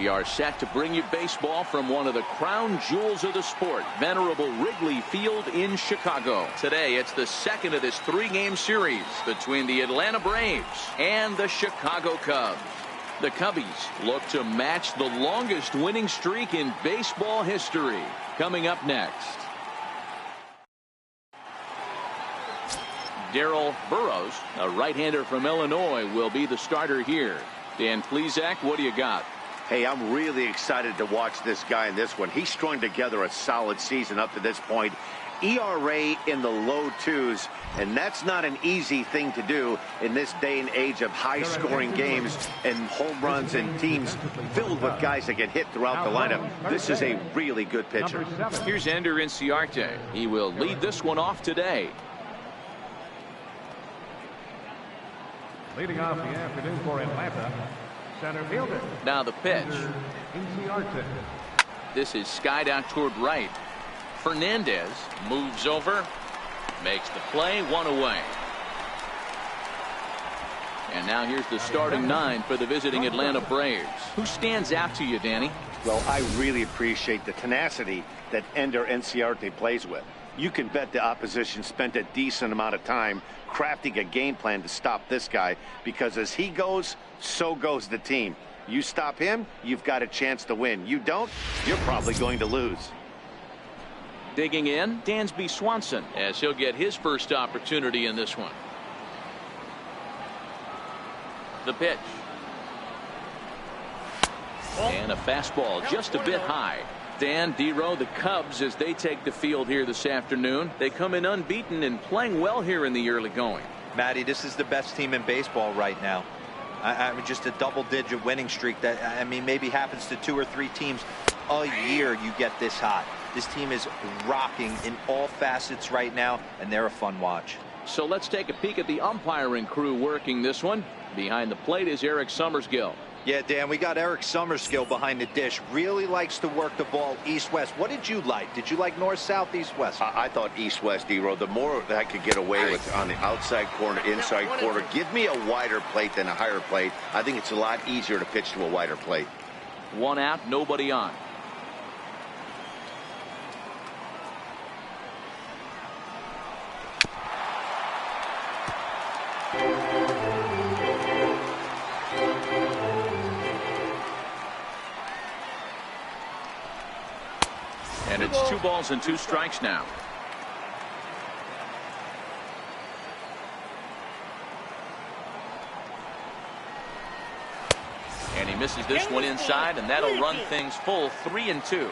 We are set to bring you baseball from one of the crown jewels of the sport, venerable Wrigley Field in Chicago. Today, it's the second of this three-game series between the Atlanta Braves and the Chicago Cubs. The Cubbies look to match the longest winning streak in baseball history. Coming up next, Darrell Burroughs, a right-hander from Illinois, will be the starter here. Dan Plesac, what do you got? Hey, I'm really excited to watch this guy in this one. He's strung together a solid season up to this point. ERA in the low twos, and that's not an easy thing to do in this day and age of high-scoring games and home runs and teams filled with guys that get hit throughout the lineup. This is a really good pitcher. Here's Ender Inciarte. He will lead this one off today. Leading off the afternoon for Atlanta, center fielder. Now the pitch. This is skied out toward right. Fernandez moves over, makes the play, one away. And now here's the starting nine for the visiting Atlanta Braves. Who stands out to you, Danny? Well, I really appreciate the tenacity that Ender Inciarte plays with. You can bet the opposition spent a decent amount of time crafting a game plan to stop this guy, because as he goes, so goes the team. You stop him, you've got a chance to win. You don't, you're probably going to lose. Digging in, Dansby Swanson, as he'll get his first opportunity in this one. The pitch. And a fastball just a bit high. Dan, D-Row, the Cubs, as they take the field here this afternoon, they come in unbeaten and playing well here in the early going. Matty, this is the best team in baseball right now. I mean, just a double-digit winning streak that, I mean, maybe happens to 2 or 3 teams a year. You get this hot. This team is rocking in all facets right now, and they're a fun watch. So let's take a peek at the umpiring crew working this one. Behind the plate is Eric Summerskill. Yeah, Dan, we got Eric Summerskill behind the dish. Really likes to work the ball east-west. What did you like? Did you like north-south, east-west? I thought east-west, D-Row. The more that I could get away with on the outside corner, inside corner, give me a wider plate than a higher plate. I think it's a lot easier to pitch to a wider plate. One out, nobody on. And it's 2 balls and 2 strikes now. And he misses this one inside, and that'll run things full 3-2.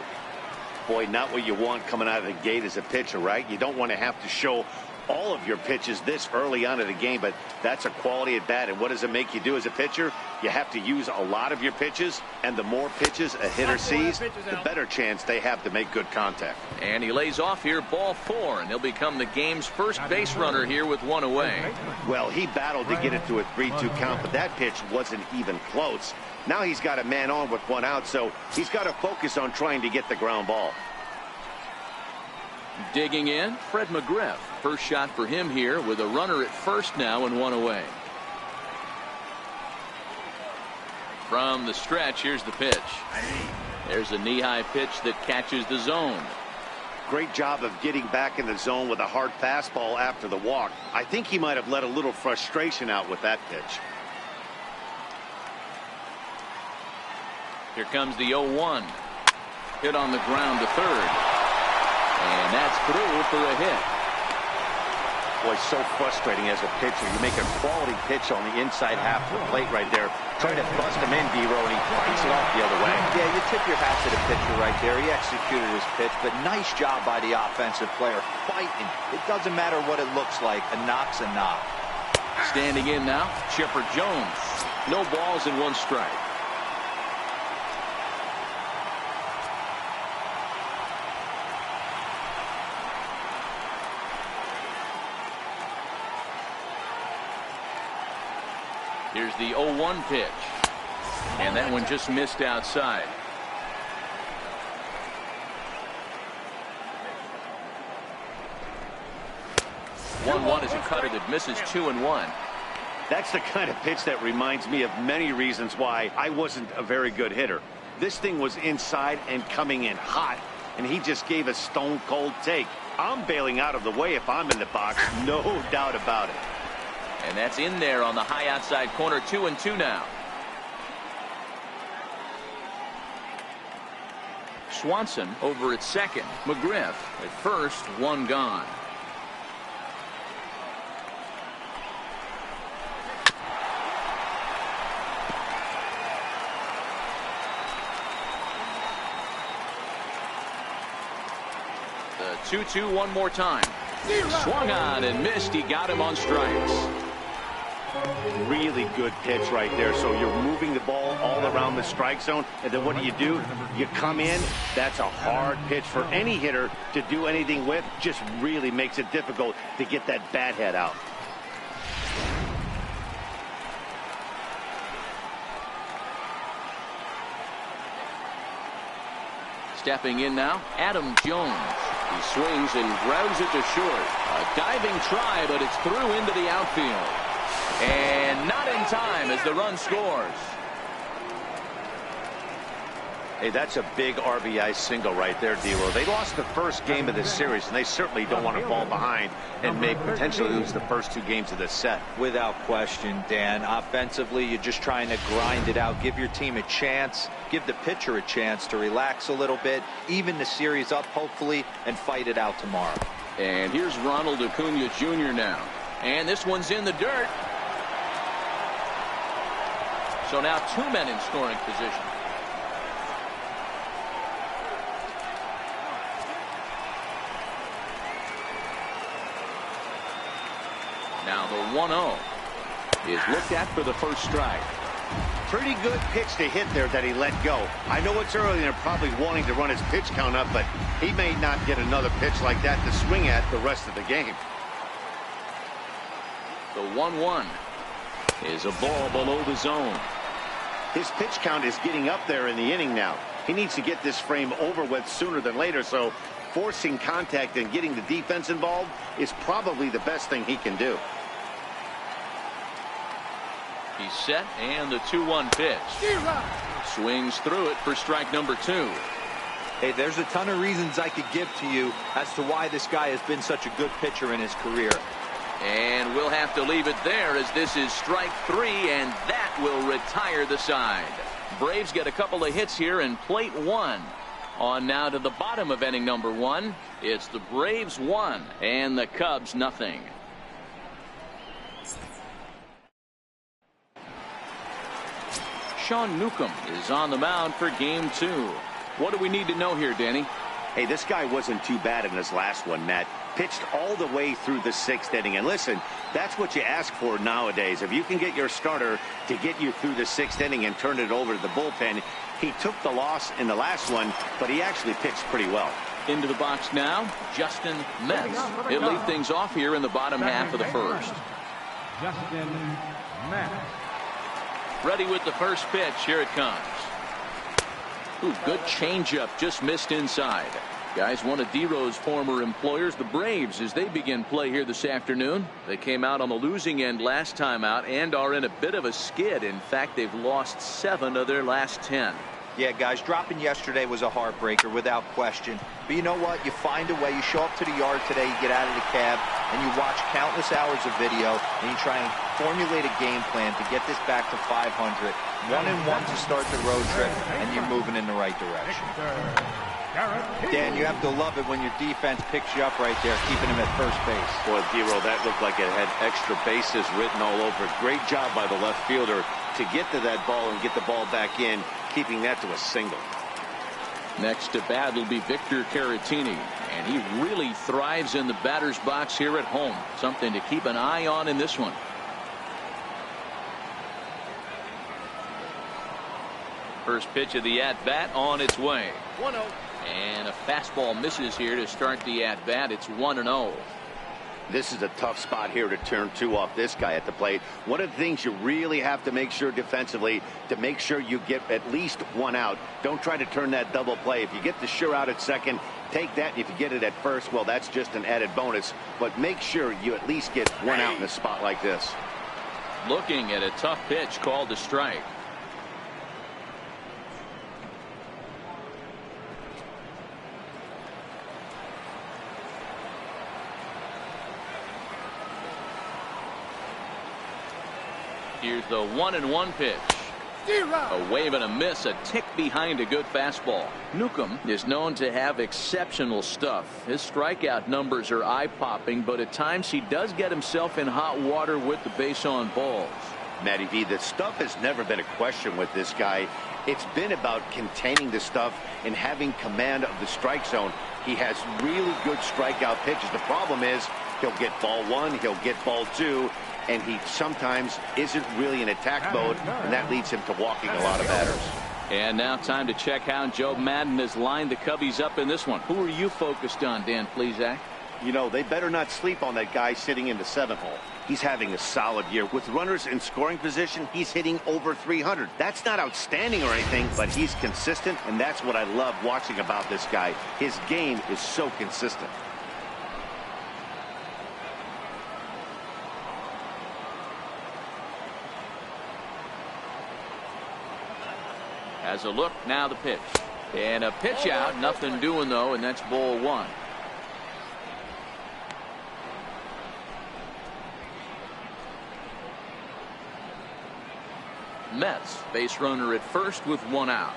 Boy, not what you want coming out of the gate as a pitcher, right? You don't want to have to show all of your pitches this early on in the game, but that's a quality at bat. And what does it make you do as a pitcher? You have to use a lot of your pitches, and the more pitches a hitter sees, the better chance they have to make good contact. And he lays off here, ball 4, and he'll become the game's first base runner here with 1 away. Well, he battled to get it to a 3-2 count, but that pitch wasn't even close. Now he's got a man on with 1 out, so he's got to focus on trying to get the ground ball. Digging in, Fred McGriff. First shot for him here with a runner at first now and 1 away. From the stretch, here's the pitch. There's a knee-high pitch that catches the zone. Great job of getting back in the zone with a hard fastball after the walk. I think he might have let a little frustration out with that pitch. Here comes the 0-1. Hit on the ground to third. And that's through for a hit. Boy, so frustrating as a pitcher. You make a quality pitch on the inside half of the plate right there. Try to bust him in, D-Row, and he fights it off the other way. Yeah, you tip your hat to the pitcher right there. He executed his pitch, but nice job by the offensive player fighting. It doesn't matter what it looks like. A knock's a knock. Standing in now, Chipper Jones. No balls and 1 strike. Here's the 0-1 pitch. And that one just missed outside. 1-1 is a cutter that misses 2-1. That's the kind of pitch that reminds me of many reasons why I wasn't a very good hitter. This thing was inside and coming in hot, and he just gave a stone-cold take. I'm bailing out of the way if I'm in the box, no doubt about it. And that's in there on the high outside corner. 2-2 now. Swanson over at second. McGriff at first, one gone. The 2-2 one more time. Swung on and missed. He got him on strikes. Really good pitch right there. So you're moving the ball all around the strike zone, and then what do? You come in. That's a hard pitch for any hitter to do anything with. Just really makes it difficult to get that bat head out. Stepping in now, Adam Jones. He swings and grounds it to short. A diving try, but it's through into the outfield. And not in time as the run scores. Hey, that's a big RBI single right there, D-Lo. They lost the first game of this series, and they certainly don't want to fall behind and may potentially lose the first two games of this set. Without question, Dan. Offensively, you're just trying to grind it out. Give your team a chance. Give the pitcher a chance to relax a little bit. Even the series up, hopefully, and fight it out tomorrow. And here's Ronald Acuna Jr. now. And this one's in the dirt. So now two men in scoring position. Now the 1-0 is looked at for the first strike. Pretty good pitch to hit there that he let go. I know it's early and they're probably wanting to run his pitch count up, but he may not get another pitch like that to swing at the rest of the game. The 1-1 is a ball below the zone. His pitch count is getting up there in the inning now. He needs to get this frame over with sooner than later, so forcing contact and getting the defense involved is probably the best thing he can do. He's set, and the 2-1 pitch. Swings through it for strike number 2. Hey, there's a ton of reasons I could give to you as to why this guy has been such a good pitcher in his career. And we'll have to leave it there as this is strike 3, and that will retire the side. Braves get a couple of hits here in plate 1. On now to the bottom of inning number 1. It's the Braves 1 and the Cubs nothing. Sean Newcomb is on the mound for game 2. What do we need to know here, Danny? Hey, this guy wasn't too bad in his last one, Matt. Pitched all the way through the 6th inning. And listen, that's what you ask for nowadays. If you can get your starter to get you through the 6th inning and turn it over to the bullpen. He took the loss in the last one, but he actually pitched pretty well. Into the box now, Justin Metz. He'll lead things off here in the bottom half of the first. Justin Metz. Ready with the first pitch. Here it comes. Ooh, good changeup, just missed inside. Guys, one of D-Row's former employers, the Braves, as they begin play here this afternoon. They came out on the losing end last time out and are in a bit of a skid. In fact, they've lost 7 of their last 10. Yeah, guys, dropping yesterday was a heartbreaker without question. But you know what? You find a way. You show up to the yard today, you get out of the cab, and you watch countless hours of video, and you try and formulate a game plan to get this back to 500. 1-1 to start the road trip, and you're moving in the right direction. Dan, you have to love it when your defense picks you up right there, keeping him at first base. Boy, D-Row, that looked like it had extra bases written all over it. Great job by the left fielder to get to that ball and get the ball back in, keeping that to a single. Next to bat will be Victor Caratini, and he really thrives in the batter's box here at home. Something to keep an eye on in this one. First pitch of the at-bat on its way. 1-0. And a fastball misses here to start the at-bat. It's 1-0. This is a tough spot here to turn 2 off this guy at the plate. One of the things you really have to make sure defensively to make sure you get at least 1 out. Don't try to turn that double play. If you get the sure out at second, take that. If you get it at first, well, that's just an added bonus. But make sure you at least get 1 out in a spot like this. Looking at a tough pitch called to strike. Here's the 1-1 pitch. A wave and a miss, a tick behind a good fastball. Newcomb is known to have exceptional stuff. His strikeout numbers are eye-popping, but at times he does get himself in hot water with the base on balls. Matty V, the stuff has never been a question with this guy. It's been about containing the stuff and having command of the strike zone. He has really good strikeout pitches. The problem is he'll get ball one, he'll get ball two, and he sometimes isn't really in attack mode, and that leads him to walking a lot of batters. And now time to check how Joe Madden has lined the Cubbies up in this one. Who are you focused on, Dan Plesac? You know, they better not sleep on that guy sitting in the 7th hole. He's having a solid year. With runners in scoring position, he's hitting over 300. That's not outstanding or anything, but he's consistent, and that's what I love watching about this guy. His game is so consistent. As a look, now the pitch. And a pitch out, nothing doing though, and that's ball one. Mets, base runner at first with one out.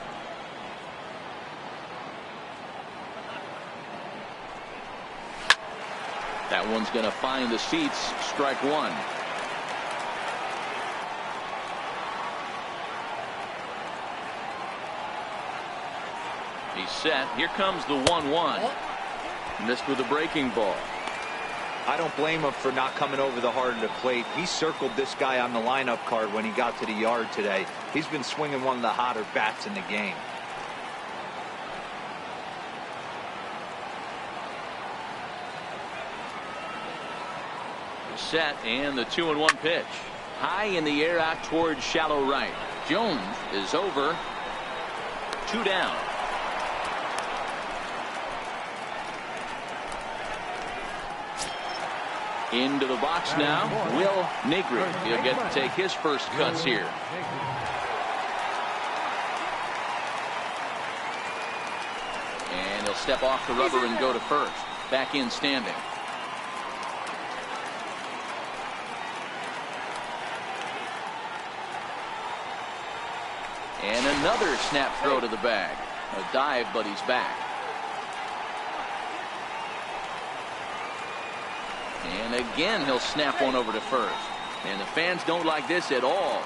That one's going to find the seats, strike one. He's set. Here comes the 1-1. Missed with a breaking ball. I don't blame him for not coming over the heart of the plate. He circled this guy on the lineup card when he got to the yard today. He's been swinging one of the hotter bats in the game. Set, and the 2-1 pitch. High in the air out towards shallow right. Jones is over. 2 down. Into the box now, Will Negri. He'll get to take his first cuts here. And he'll step off the rubber and go to first. Back in standing. And another snap throw to the bag. A dive, but he's back. And again, he'll snap one over to first. And the fans don't like this at all.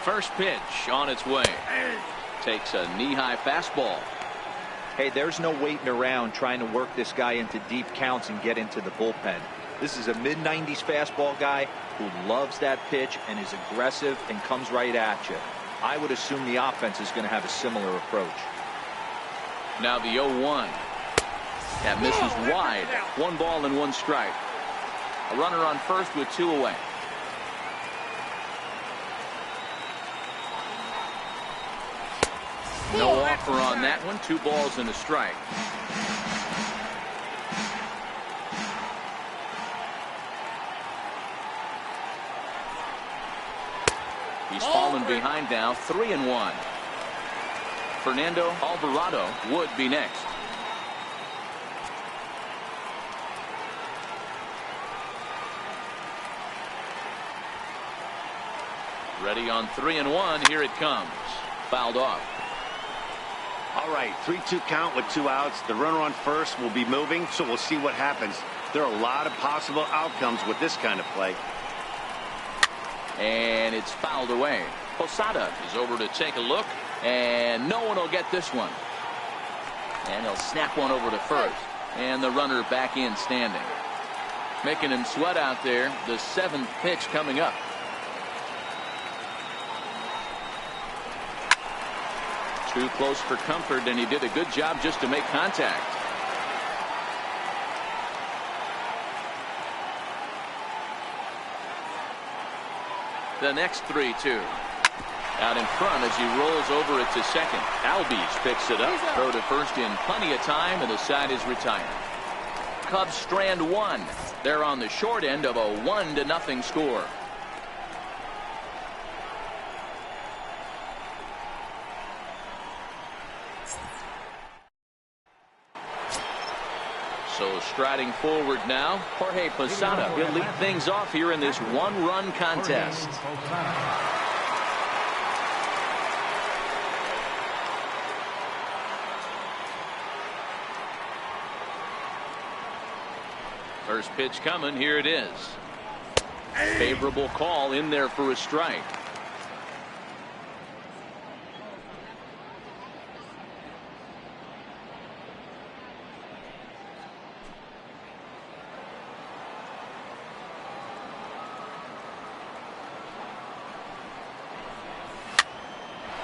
First pitch on its way. Takes a knee-high fastball. Hey, there's no waiting around trying to work this guy into deep counts and get into the bullpen. This is a mid-90s fastball guy who loves that pitch and is aggressive and comes right at you. I would assume the offense is going to have a similar approach. Now the 0-1. That misses wide. 1 ball and 1 strike. A runner on first with 2 away. No offer on that one. 2 balls and a strike. He's fallen behind now, 3-1. Fernando Alvarado would be next. Ready on 3-1. Here it comes. Fouled off. All right, 3-2 count with 2 outs. The runner on first will be moving, so we'll see what happens. There are a lot of possible outcomes with this kind of play. And it's fouled away. Posada is over to take a look, and no one will get this one. And he'll snap one over to first. And the runner back in standing. Making him sweat out there. The 7th pitch coming up. Too close for comfort, and he did a good job just to make contact. The next 3-2. Out in front as he rolls over it to second. Albies picks it up. Throw to first in plenty of time, and the side is retired. Cubs strand 1. They're on the short end of a 1-0 score. So striding forward now, Jorge Posada. He'll lead things off here in this one-run contest. First pitch coming. Here it is. Favorable call in there for a strike.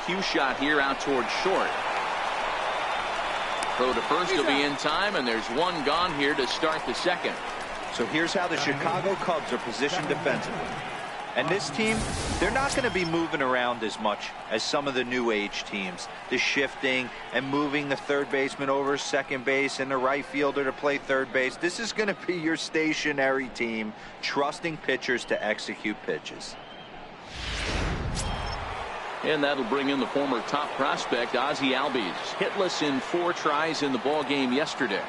Cue shot here out towards short. Throw to first will be in time, and there's one gone here to start the second. So here's how the Chicago Cubs are positioned defensively. And this team, they're not going to be moving around as much as some of the new age teams. The shifting and moving the third baseman over second base and the right fielder to play third base. This is going to be your stationary team, trusting pitchers to execute pitches. And that'll bring in the former top prospect, Ozzie Albies. Hitless in 4 tries in the ball game yesterday.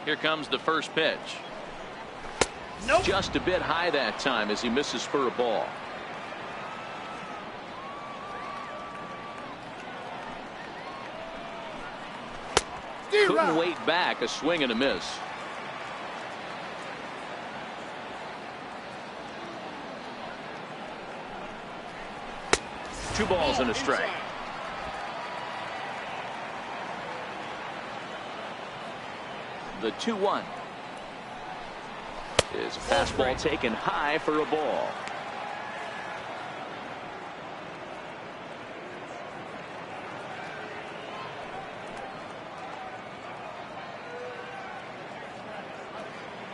Here comes the first pitch. Nope. Just a bit high that time as he misses for a ball. Couldn't wait back. A swing and a miss. Two balls and a strike. The 2-1 is a fastball taken high for a ball.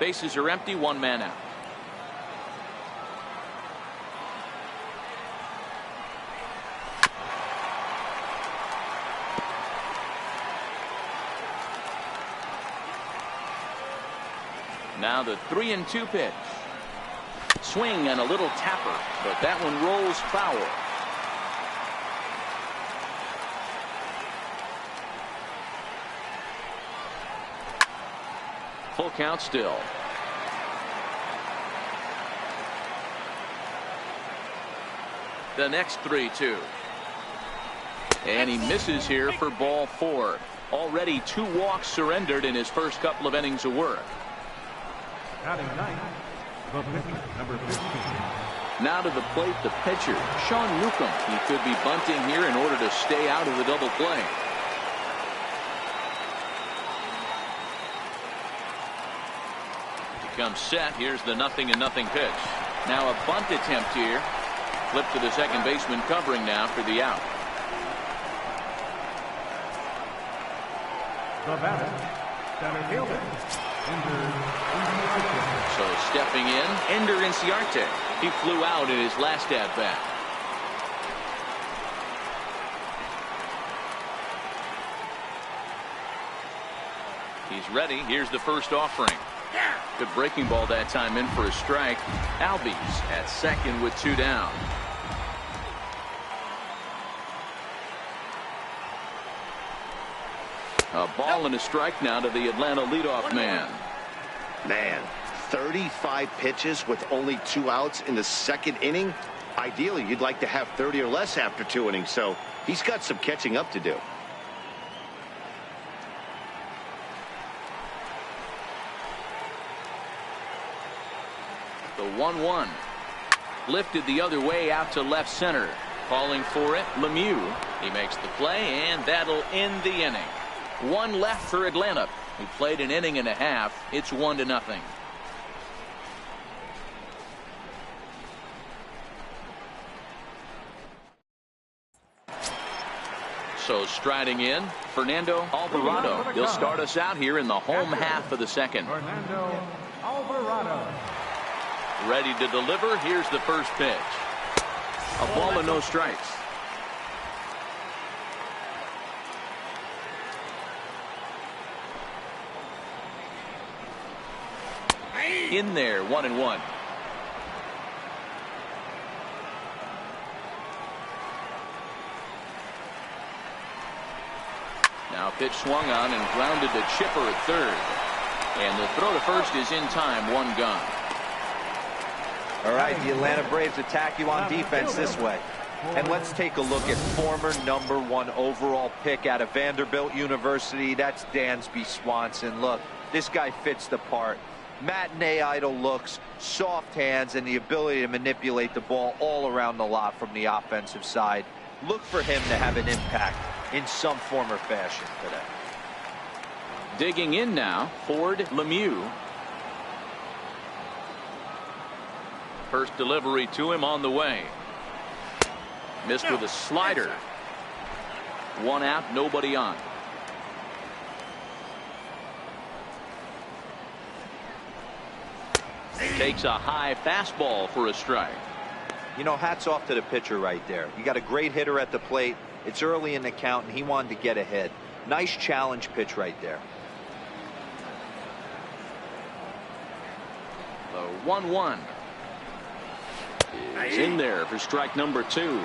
Bases are empty, 1 man out. Now the 3-2 pitch. Swing and a little tapper, but that one rolls foul. Full count still. The next 3-2. And he misses here for ball 4. Already 2 walks surrendered in his first couple of innings of work. Number 15. Now to the plate, the pitcher, Sean Newcomb. He could be bunting here in order to stay out of the double play. Becomes set. Here's the 0-0 pitch. Now a bunt attempt here. Flip to the second baseman covering now for the out. The batter, center fielder, So stepping in, Ender Inciarte. He flew out in his last at bat. He's ready. Here's the first offering. Good breaking ball that time in for a strike. Albies at second with 2 down. A ball and a strike now to the Atlanta leadoff man. Man, 35 pitches with only 2 outs in the second inning. Ideally, you'd like to have 30 or less after 2 innings, so he's got some catching up to do. The 1-1 lifted the other way out to left center. Calling for it, Lemieux. He makes the play, and that'll end the inning. 1 left for Atlanta. He played an inning and a half. It's 1-0. So striding in, Fernando Alvarado. He'll start us out here in the home half of the second. Fernando Alvarado. Ready to deliver. Here's the first pitch. A ball and no strikes. In there, 1-1. Now pitch swung on and grounded to Chipper at third. And the throw to first is in time. One gone. All right, the Atlanta Braves attack you on defense this way. And let's take a look at former #1 overall pick out of Vanderbilt University. That's Dansby Swanson. Look, this guy fits the part. Matinee idol looks, soft hands, and the ability to manipulate the ball all around the lot from the offensive side. Look for him to have an impact in some form or fashion today. Digging in now, Ford Lemieux. First delivery to him on the way. Missed with a slider. One out, nobody on. Takes a high fastball for a strike. You know, hats off to the pitcher right there. You got a great hitter at the plate. It's early in the count, and he wanted to get ahead. Nice challenge pitch right there. The 1-1 is in there for strike number 2.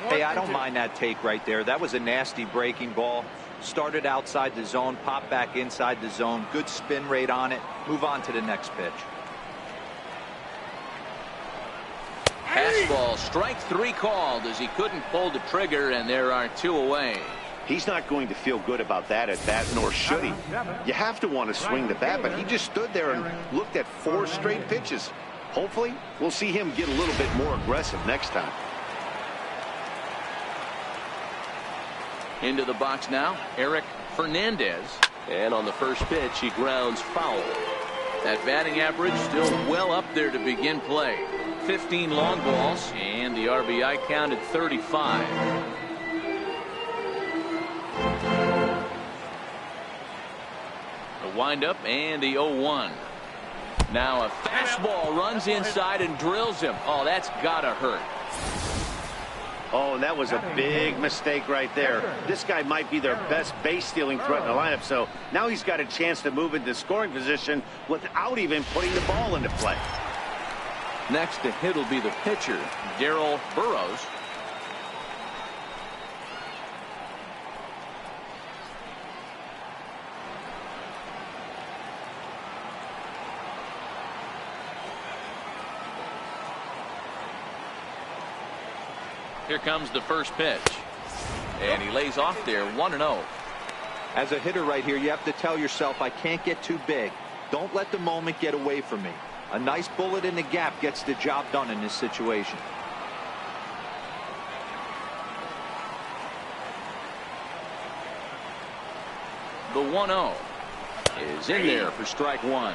Hey, I don't mind that take right there. That was a nasty breaking ball. Started outside the zone, popped back inside the zone. Good spin rate on it. Move on to the next pitch. Fastball, strike 3 called as he couldn't pull the trigger, and there are 2 away. He's not going to feel good about that at bat, nor should he. You have to want to swing the bat, but he just stood there and looked at 4 straight pitches. Hopefully, we'll see him get a little bit more aggressive next time. Into the box now, Eric Fernandez. And on the first pitch, he grounds foul. That batting average still well up there to begin play. 15 long balls, and the RBI count at 35. The windup and the 0-1. Now a fastball runs inside and drills him. Oh, that's gotta hurt. Oh, and that was a big mistake right there. This guy might be their best base stealing threat in the lineup, so now he's got a chance to move into scoring position without even putting the ball into play. Next to hit will be the pitcher, Darrell Burrows. Here comes the first pitch. And he lays off there, 1-0. As a hitter right here, you have to tell yourself, I can't get too big. Don't let the moment get away from me. A nice bullet in the gap gets the job done in this situation. The 1-0 is in there for strike 1.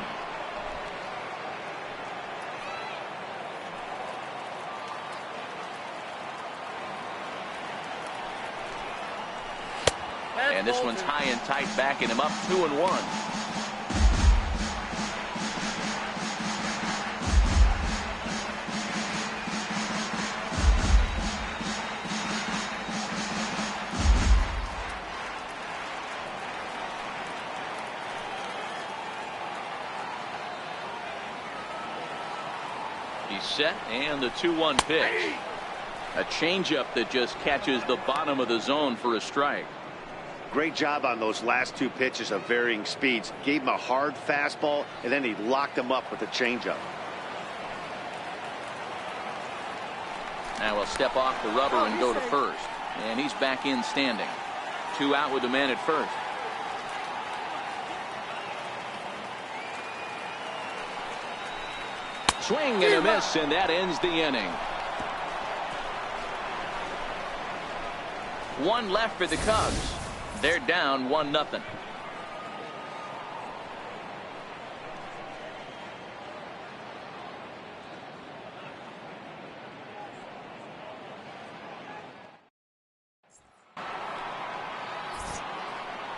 And this one's high and tight, backing him up, 2-1. He's set, and the 2-1 pitch. A changeup that just catches the bottom of the zone for a strike. Great job on those last 2 pitches of varying speeds. Gave him a hard fastball, and then he locked him up with a changeup. Now he'll step off the rubber and go to first. And he's back in standing. 2 out with the man at first. Swing and a miss, and that ends the inning. 1 left for the Cubs. They're down 1-0.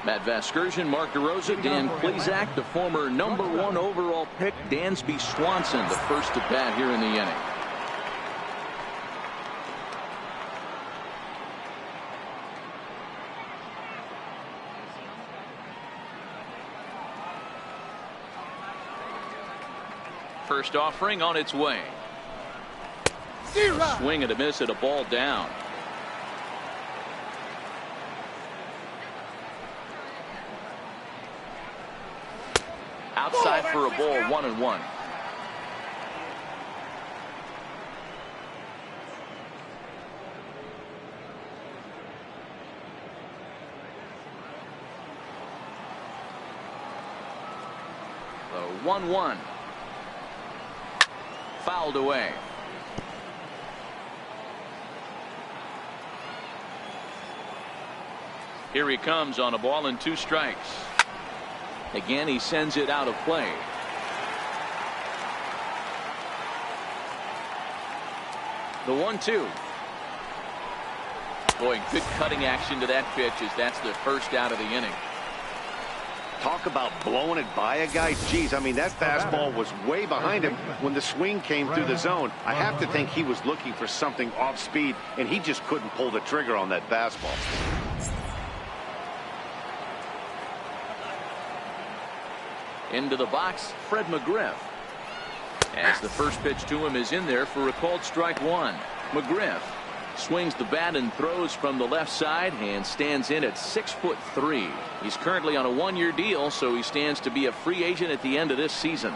Matt Vasgersian, Mark DeRosa, Dan Plesac, the former #1 overall pick, Dansby Swanson, the first at bat here in the inning. First offering on its way. Swing and a miss at a ball down. Outside for a ball, 1-1. The 1-1. Fouled away. Here he comes on a ball and 2 strikes. Again, he sends it out of play. The 1-2. Boy, good cutting action to that pitch as that's the first out of the inning. Talk about blowing it by a guy. Geez, I mean, that fastball was way behind him when the swing came through the zone. I have to think he was looking for something off speed, and he just couldn't pull the trigger on that fastball. Into the box, Fred McGriff. As the first pitch to him is in there for a called strike 1. McGriff swings the bat and throws from the left side and stands in at 6'3". He's currently on a 1-year deal, so he stands to be a free agent at the end of this season.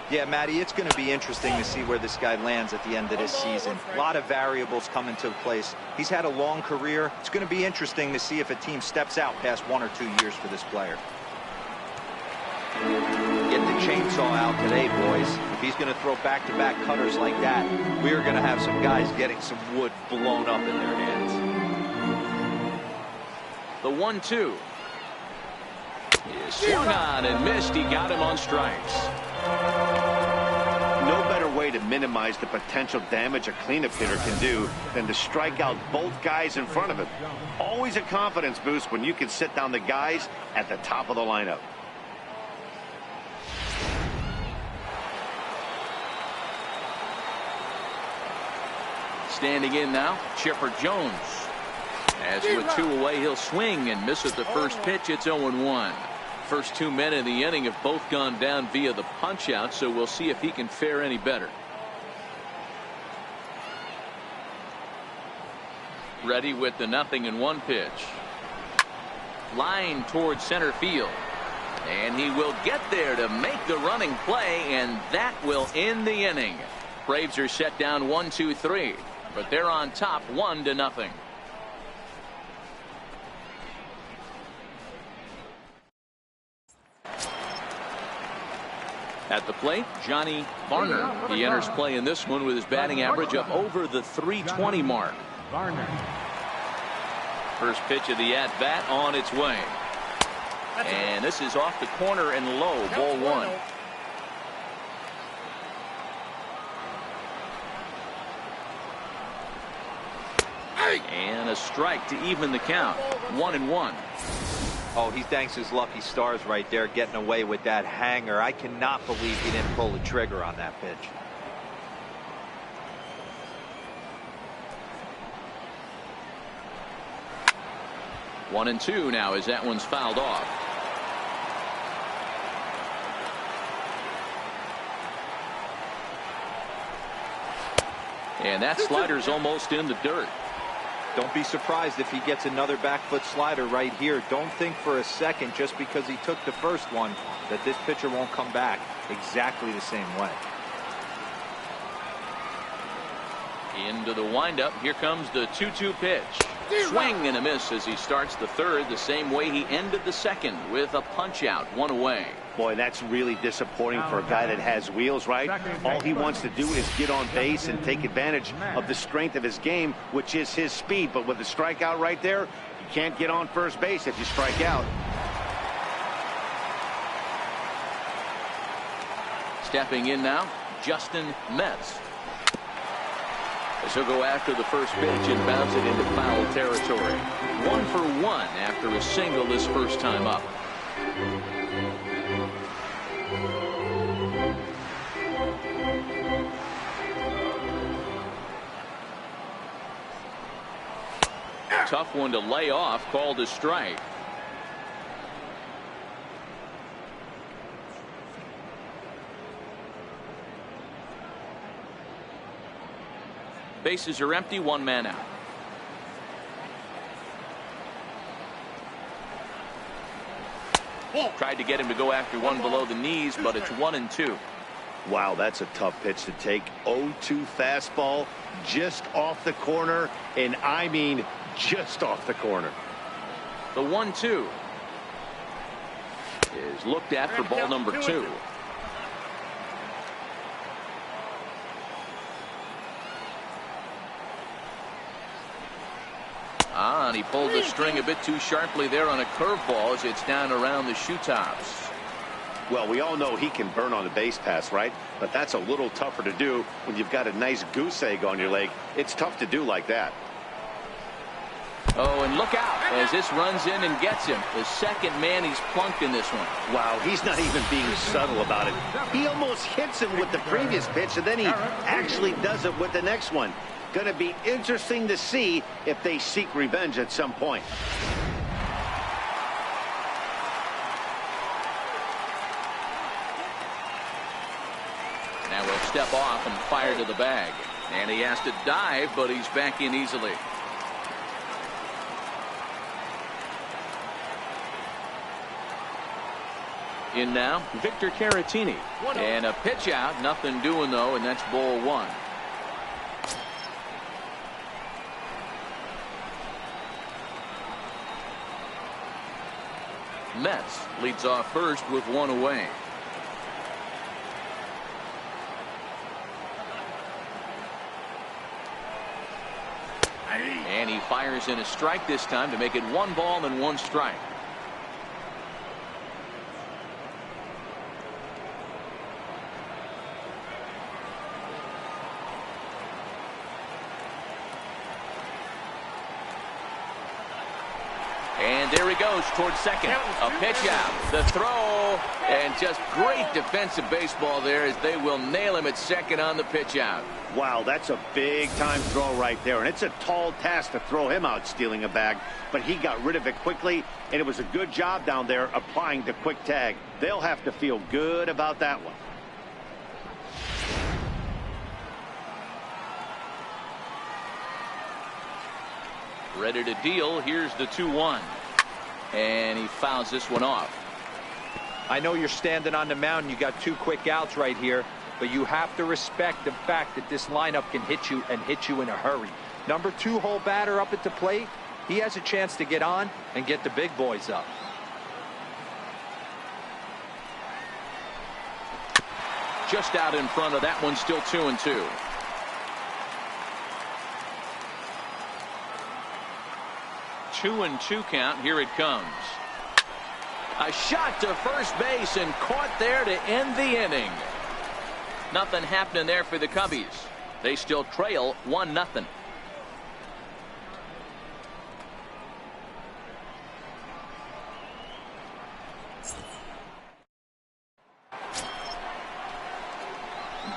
Yeah, Matty, it's going to be interesting to see where this guy lands at the end of this season. A lot of variables come into place. He's had a long career. It's going to be interesting to see if a team steps out past 1 or 2 years for this player. Get the chainsaw out today, boys. If he's going to throw back-to-back cutters like that, we're going to have some guys getting some wood blown up in their hands. The 1-2 is swung on and missed. He got him on strikes. No better way to minimize the potential damage a cleanup hitter can do than to strike out both guys in front of him. Always a confidence boost when you can sit down the guys at the top of the lineup. Standing in now, Chipper Jones. As with 2 away, he'll swing and miss at the first pitch. It's 0-1. First 2 men in the inning have both gone down via the punch out, so we'll see if he can fare any better. Ready with the 0-1 pitch. Line towards center field. And he will get there to make the running play, and that will end the inning. Braves are set down 1-2-3. But they're on top 1-0. At the plate, Johnny Varner. He enters play in this one with his batting average up over the .320 mark. First pitch of the at-bat on its way. And this is off the corner and low, ball 1. And a strike to even the count. 1-1. Oh, he thanks his lucky stars right there, getting away with that hanger. I cannot believe he didn't pull the trigger on that pitch. One and 2 now as that one's fouled off. And that slider's almost in the dirt. Don't be surprised if he gets another back foot slider right here. Don't think for a second, just because he took the first one, that this pitcher won't come back exactly the same way. Into the windup. Here comes the 2-2 pitch. Swing and a miss as he starts the third the same way he ended the second, with a punch out, 1 away. Boy, that's really disappointing for a guy that has wheels, right? All he wants to do is get on base and take advantage of the strength of his game, which is his speed. But with the strikeout right there, you can't get on first base if you strike out. Stepping in now, Justin Metz. As he'll go after the first pitch and bounce it into foul territory. 1 for 1 after a single this first time up. Tough one to lay off, called a strike. Bases are empty, 1 man out. Tried to get him to go after one below the knees, but it's 1-2. Wow, that's a tough pitch to take. 0-2 fastball just off the corner, and I mean just off the corner. The 1-2 is looked at for ball number 2. And he pulled the string a bit too sharply there on a curveball as it's down around the shoe tops. Well, we all know he can burn on the base pass, right? But that's a little tougher to do when you've got a nice goose egg on your leg. It's tough to do like that. Oh, and look out as this runs in and gets him. The second man he's plunked in this one. Wow, he's not even being subtle about it. He almost hits him with the previous pitch, and then he actually does it with the next one. Going to be interesting to see if they seek revenge at some point. Now we'll step off and fire to the bag. And he has to dive, but he's back in easily. In now, Victor Caratini. And a pitch out, nothing doing though, and that's ball 1. Mets leads off first with 1 away. And he fires in a strike this time to make it 1 ball and 1 strike. And there he goes towards second. A pitch out. The throw. And just great defensive baseball there as they will nail him at second on the pitch out. Wow, that's a big-time throw right there. And it's a tall task to throw him out stealing a bag. But he got rid of it quickly, and it was a good job down there applying the quick tag. They'll have to feel good about that one. Ready to deal. Here's the 2-1. And he fouls this one off. I know you're standing on the mound. You got 2 quick outs right here, but you have to respect the fact that this lineup can hit you and hit you in a hurry. Number 2 hole batter up at the plate. He has a chance to get on and get the big boys up. Just out in front of that one, still 2-2. Two and 2 count. Here it comes. A shot to first base and caught there to end the inning. Nothing happening there for the Cubbies. They still trail 1-0.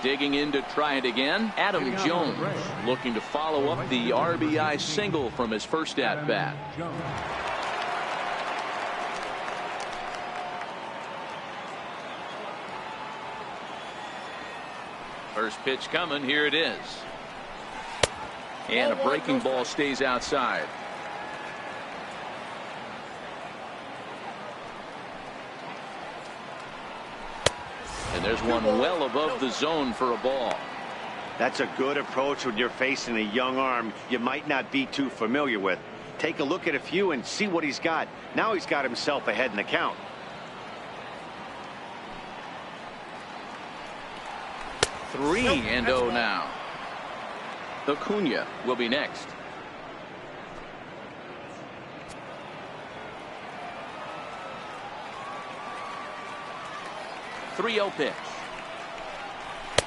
Digging in to try it again, Adam Jones, looking to follow up the RBI single from his first at-bat. First pitch coming. Here it is. And a breaking ball stays outside. And there's one well above the zone for a ball. That's a good approach when you're facing a young arm you might not be too familiar with. Take a look at a few and see what he's got. Now he's got himself ahead in the count. Three and 0 now. Acuna will be next. The 3-0 pitch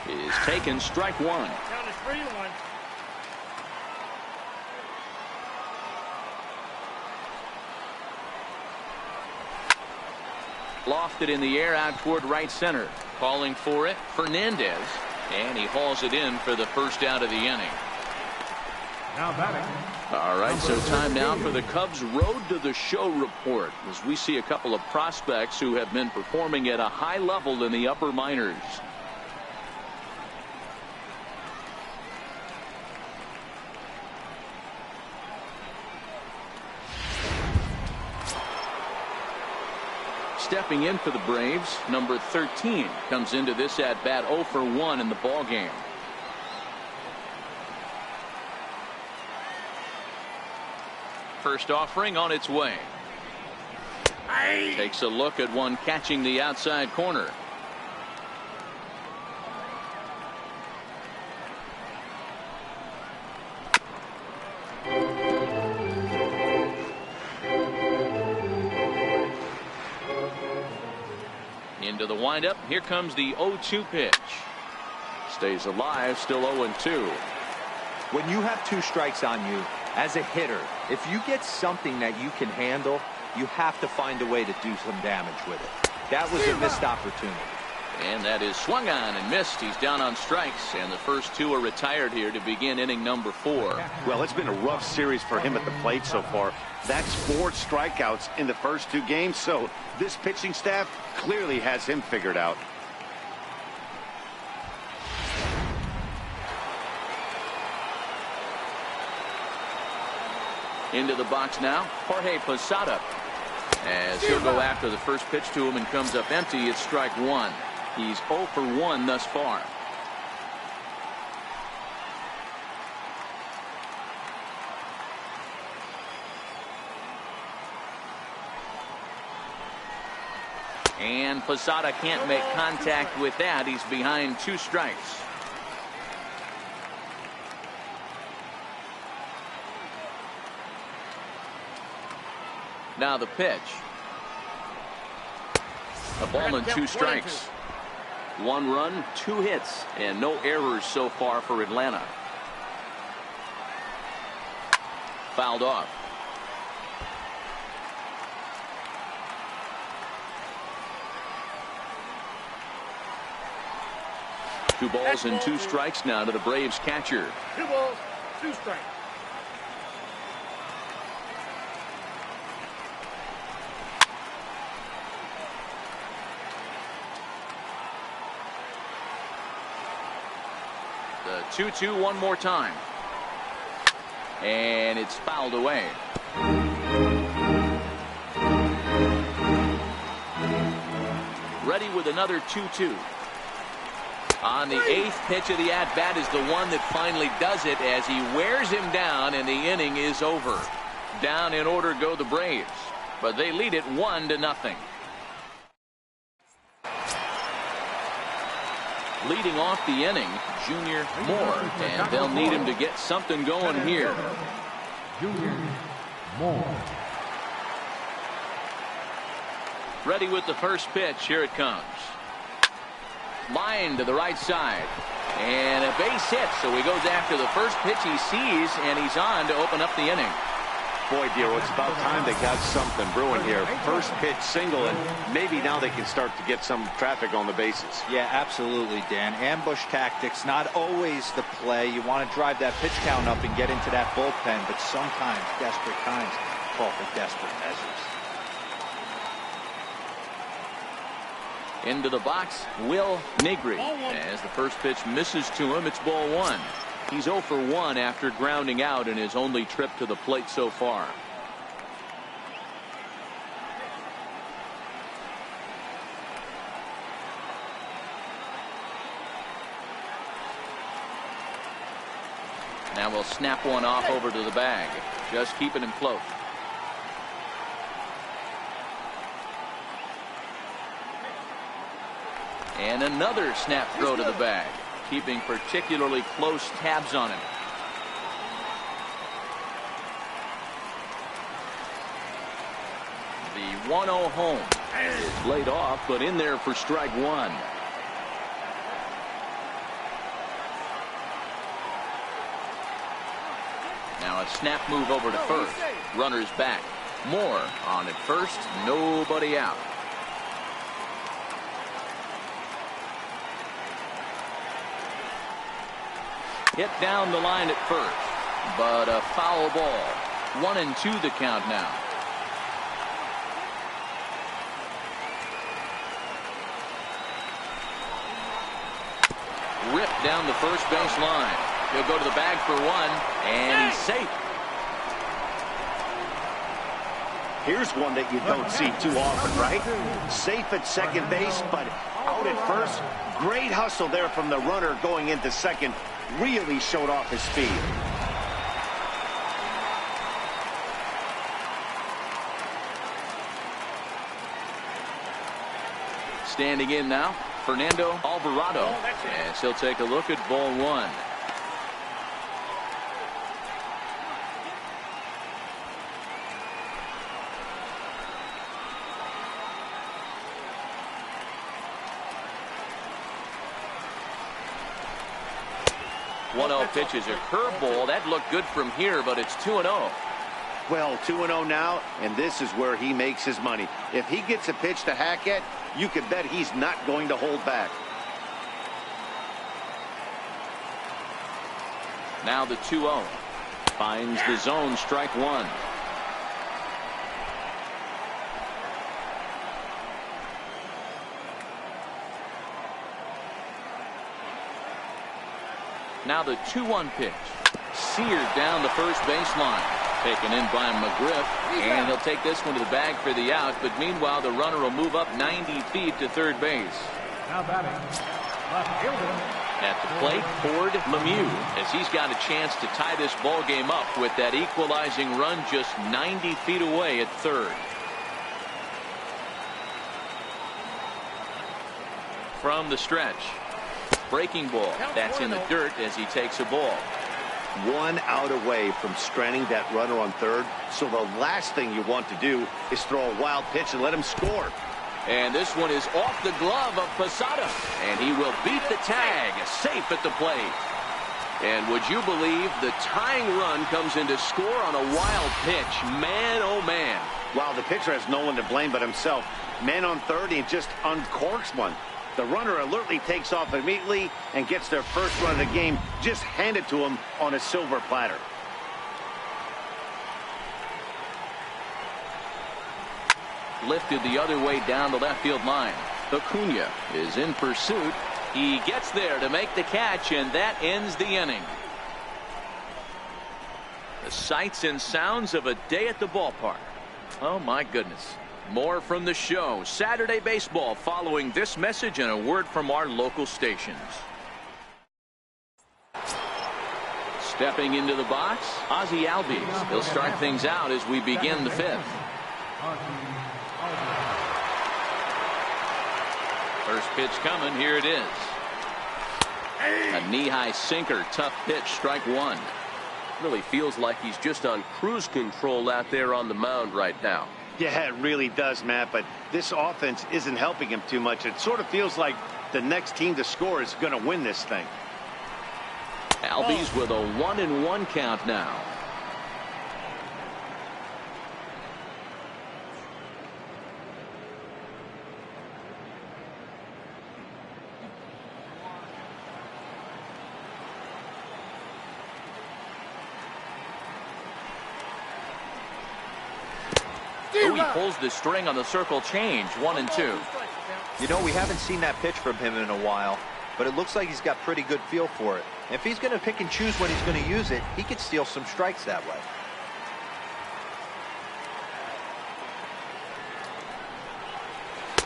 is taken, strike 1. Count is 3-1. Lofted in the air out toward right center. Calling for it, Fernandez. And he hauls it in for the first out of the inning. Now batting. All right, so time now for the Cubs' Road to the Show report, as we see a couple of prospects who have been performing at a high level in the upper minors. Stepping in for the Braves, number 13 comes into this at bat 0 for 1 in the ball game. First offering on its way. Takes a look at one catching the outside corner. Into the windup. Here comes the 0-2 pitch. Stays alive, still 0-2. When you have 2 strikes on you as a hitter, if you get something that you can handle, you have to find a way to do some damage with it. That was a missed opportunity. And that is swung on and missed. He's down on strikes, and the first 2 are retired here to begin inning number 4. Well, it's been a rough series for him at the plate so far. That's 4 strikeouts in the first 2 games, so this pitching staff clearly has him figured out. Into the box now, Jorge Posada. As he'll go after the first pitch to him and comes up empty, it's strike 1. He's 0 for 1 thus far. And Posada can't make contact with that. He's behind 2 strikes. Now the pitch. A ball and 2 strikes. 1 run, 2 hits, and no errors so far for Atlanta. Fouled off. Two balls and 2 strikes now to the Braves catcher. 2 balls, 2 strikes. The 2-2 one more time. And it's fouled away. Ready with another 2-2. On the 8th pitch of the at-bat is the one that finally does it as he wears him down, and the inning is over. Down in order go the Braves, but they lead it 1-0. Leading off the inning, Junior Moore, and they'll need him to get something going here. Junior Moore. Ready with the first pitch. Here it comes. Line to the right side. And a base hit, so he goes after the first pitch he sees, and he's on to open up the inning. Boy, Dero, it's about time they got something brewing here. First pitch single, and maybe now they can start to get some traffic on the bases. Yeah, absolutely, Dan. Ambush tactics, not always the play. You want to drive that pitch count up and get into that bullpen, but sometimes desperate times call for desperate measures. Into the box, Will Negri. As the first pitch misses to him, it's ball 1. He's 0 for 1 after grounding out in his only trip to the plate so far. Now we'll snap one off over to the bag. Just keeping him close. And another snap throw to the bag, keeping particularly close tabs on him. The 1-0 home is laid off, but in there for strike 1. Now a snap move over to first. Runners back. Moore on at first. Nobody out. Hit down the line at first, but a foul ball. 1-2 the count now. Ripped down the first base line. He'll go to the bag for 1, and he's safe. Here's one that you don't see too often, right? Safe at second base, but out at first. Great hustle there from the runner going into second. Really showed off his speed. Standing in now, Fernando Alvarado, as he'll take a look at ball one. One-0 pitch is a curveball. That looked good from here, but it's 2-0. Well, 2-0 now, and this is where he makes his money. If he gets a pitch to hack at, you can bet he's not going to hold back. Now the 2-0. Finds the zone, strike one. Now the 2-1 pitch. Seared down the first baseline. Taken in by McGriff. And he'll take this one to the bag for the out. But meanwhile, the runner will move up 90 feet to third base. Now batting, left fielder. At the plate, Ford Lemieux, as he's got a chance to tie this ball game up with that equalizing run just 90 feet away at third. From the stretch. Breaking ball. That's in the dirt as he takes a ball. One out away from stranding that runner on third. So the last thing you want to do is throw a wild pitch and let him score. And this one is off the glove of Posada. And he will beat the tag. Safe at the plate. And would you believe the tying run comes in to score on a wild pitch? Man, oh man. Wow, the pitcher has no one to blame but himself. Man on third, he just uncorks one. The runner alertly takes off immediately and gets their first run of the game just handed to him on a silver platter. Lifted the other way down the left field line. Acuna is in pursuit. He gets there to make the catch, and that ends the inning. The sights and sounds of a day at the ballpark. Oh my goodness. More from the show. Saturday Baseball following this message and a word from our local stations. Stepping into the box, Ozzie Albies. He'll start things out as we begin the fifth. First pitch coming. Here it is. A knee-high sinker. Tough pitch. Strike one. Really feels like he's just on cruise control out there on the mound right now. Yeah, it really does, Matt, but this offense isn't helping him too much. It sort of feels like the next team to score is going to win this thing. Albies with a 1-1 count now. He pulls the string on the circle change. 1-2. You know, we haven't seen that pitch from him in a while, but it looks like he's got pretty good feel for it. If he's going to pick and choose when he's going to use it, he could steal some strikes that way.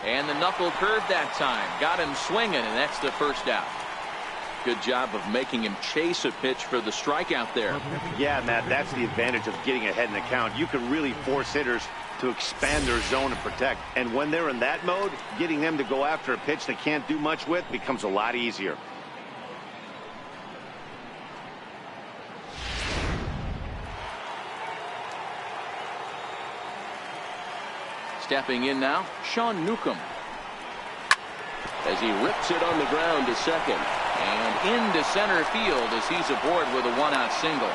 And the knuckle curve that time. Got him swinging, and that's the first out. Good job of making him chase a pitch for the strikeout there. Yeah, Matt, that's the advantage of getting ahead in the count. You can really force hitters to expand their zone and protect. And when they're in that mode, getting them to go after a pitch they can't do much with becomes a lot easier. Stepping in now, Sean Newcomb. As he rips it on the ground to second. And into center field as he's aboard with a one-out single.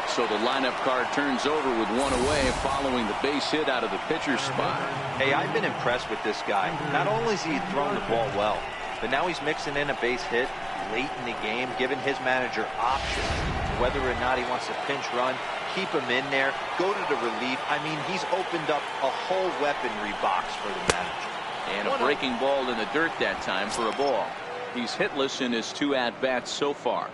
So the lineup card turns over with one away following the base hit out of the pitcher's spot. Hey, I've been impressed with this guy. Not only has he thrown the ball well, but now he's mixing in a base hit late in the game, giving his manager options. Whether or not he wants to pinch run, keep him in there, go to the relief. I mean, he's opened up a whole weaponry box for the manager. And a breaking ball in the dirt that time for a ball. He's hitless in his 2 at-bats so far.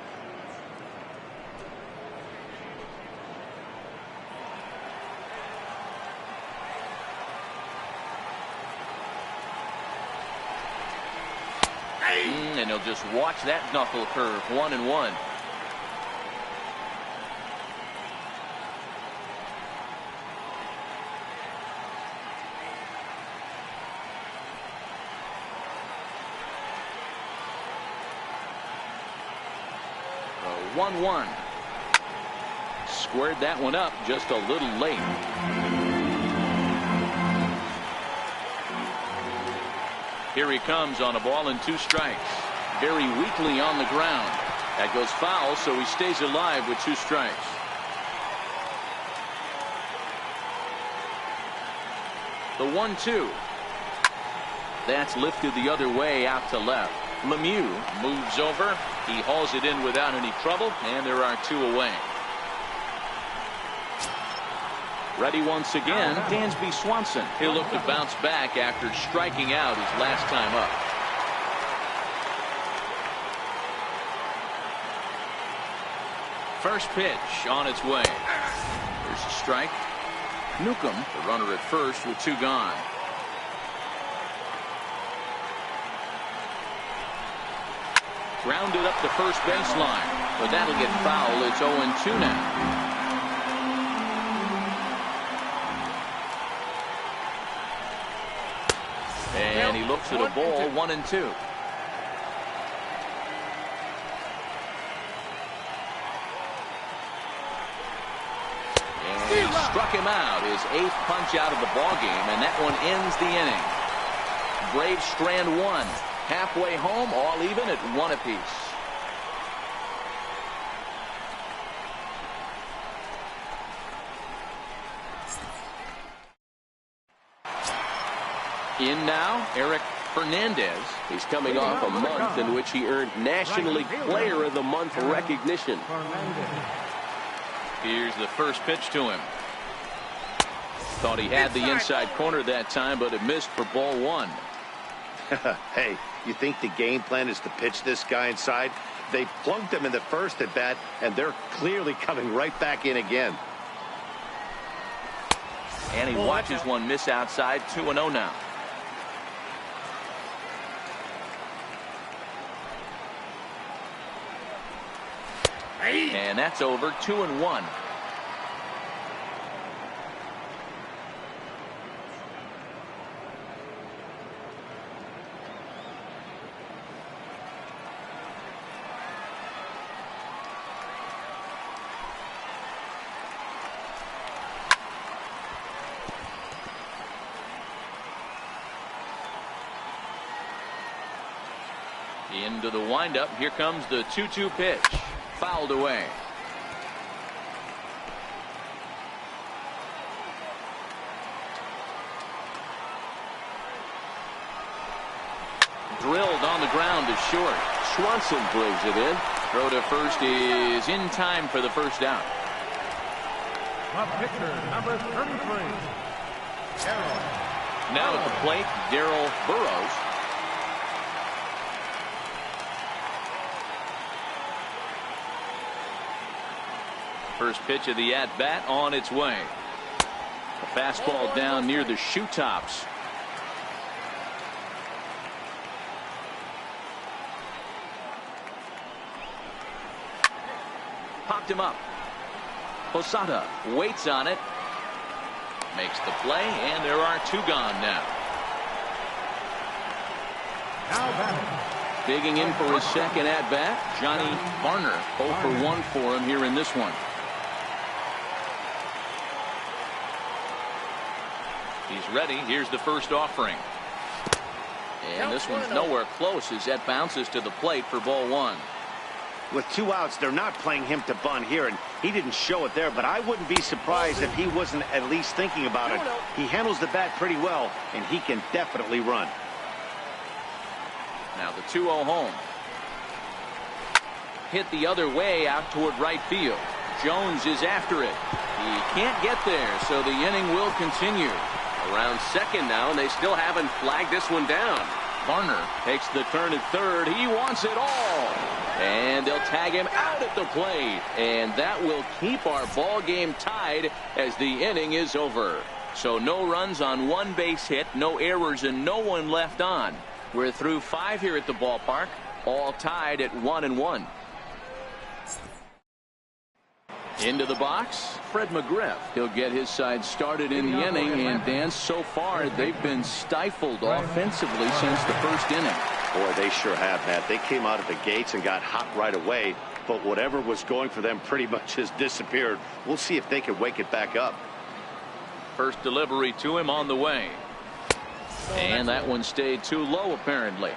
and he'll just watch that knuckle curve. 1-1. So 1-1. Squared that one up just a little late. Here he comes on a ball and 2 strikes. Very weakly on the ground. That goes foul, so he stays alive with 2 strikes. The 1-2. That's lifted the other way out to left. Lemieux moves over. He hauls it in without any trouble, and there are 2 away. Ready once again, Dansby Swanson. He'll look to bounce back after striking out his last time up. First pitch on its way. There's a strike. Newcomb, the runner at first with 2 gone. Grounded up the first baseline, but that'll get foul. It's 0-2 now. And he looks at a ball. 1-2. And he struck him out. His 8th punch out of the ball game, and that one ends the inning. Braves strand 1. Halfway home, all even at 1 apiece. In now, Eric Fernandez. He's coming off a month in which he earned National League Player of the Month recognition. Here's the first pitch to him. Thought he had the inside corner that time, but it missed for ball 1. Hey, you think the game plan is to pitch this guy inside? They plunked him in the first at bat, and they're clearly coming right back in again. And he watches one miss outside. 2-0 now. And that's over. 2-1. Into the windup. Here comes the 2-2 pitch. Fouled away. Drilled on the ground to short. Swanson brings it in. Throw to first is in time for the first out. The pitcher, number 33. Darryl. Now at the plate, Darryl Burrows. First pitch of the at-bat on its way. A fastball down near the shoe tops. Popped him up. Posada waits on it. Makes the play, and there are 2 gone now. Now batting. Digging in for his second at-bat, Johnny Varner. 0 for 1 for him here in this one. He's ready. Here's the first offering. And this one's nowhere close as that bounces to the plate for ball 1. With 2 outs, they're not playing him to bunt here, and he didn't show it there, but I wouldn't be surprised if he wasn't at least thinking about it. He handles the bat pretty well, and he can definitely run. Now the 2-0 home. Hit the other way out toward right field. Jones is after it. He can't get there, so the inning will continue. Around second now, and they still haven't flagged this one down. Varner takes the turn at third. He wants it all. And they'll tag him out at the plate. And that will keep our ball game tied as the inning is over. So no runs on 1 base hit, no errors, and no one left on. We're through 5 here at the ballpark. All tied at 1-1. Into the box, Fred McGriff. He'll get his side started in the inning, and Dan, so far they've been stifled offensively since the first inning. Boy, they sure have, Matt. They came out of the gates and got hot right away, but whatever was going for them pretty much has disappeared. We'll see if they can wake it back up. First delivery to him on the way. And that one stayed too low, apparently.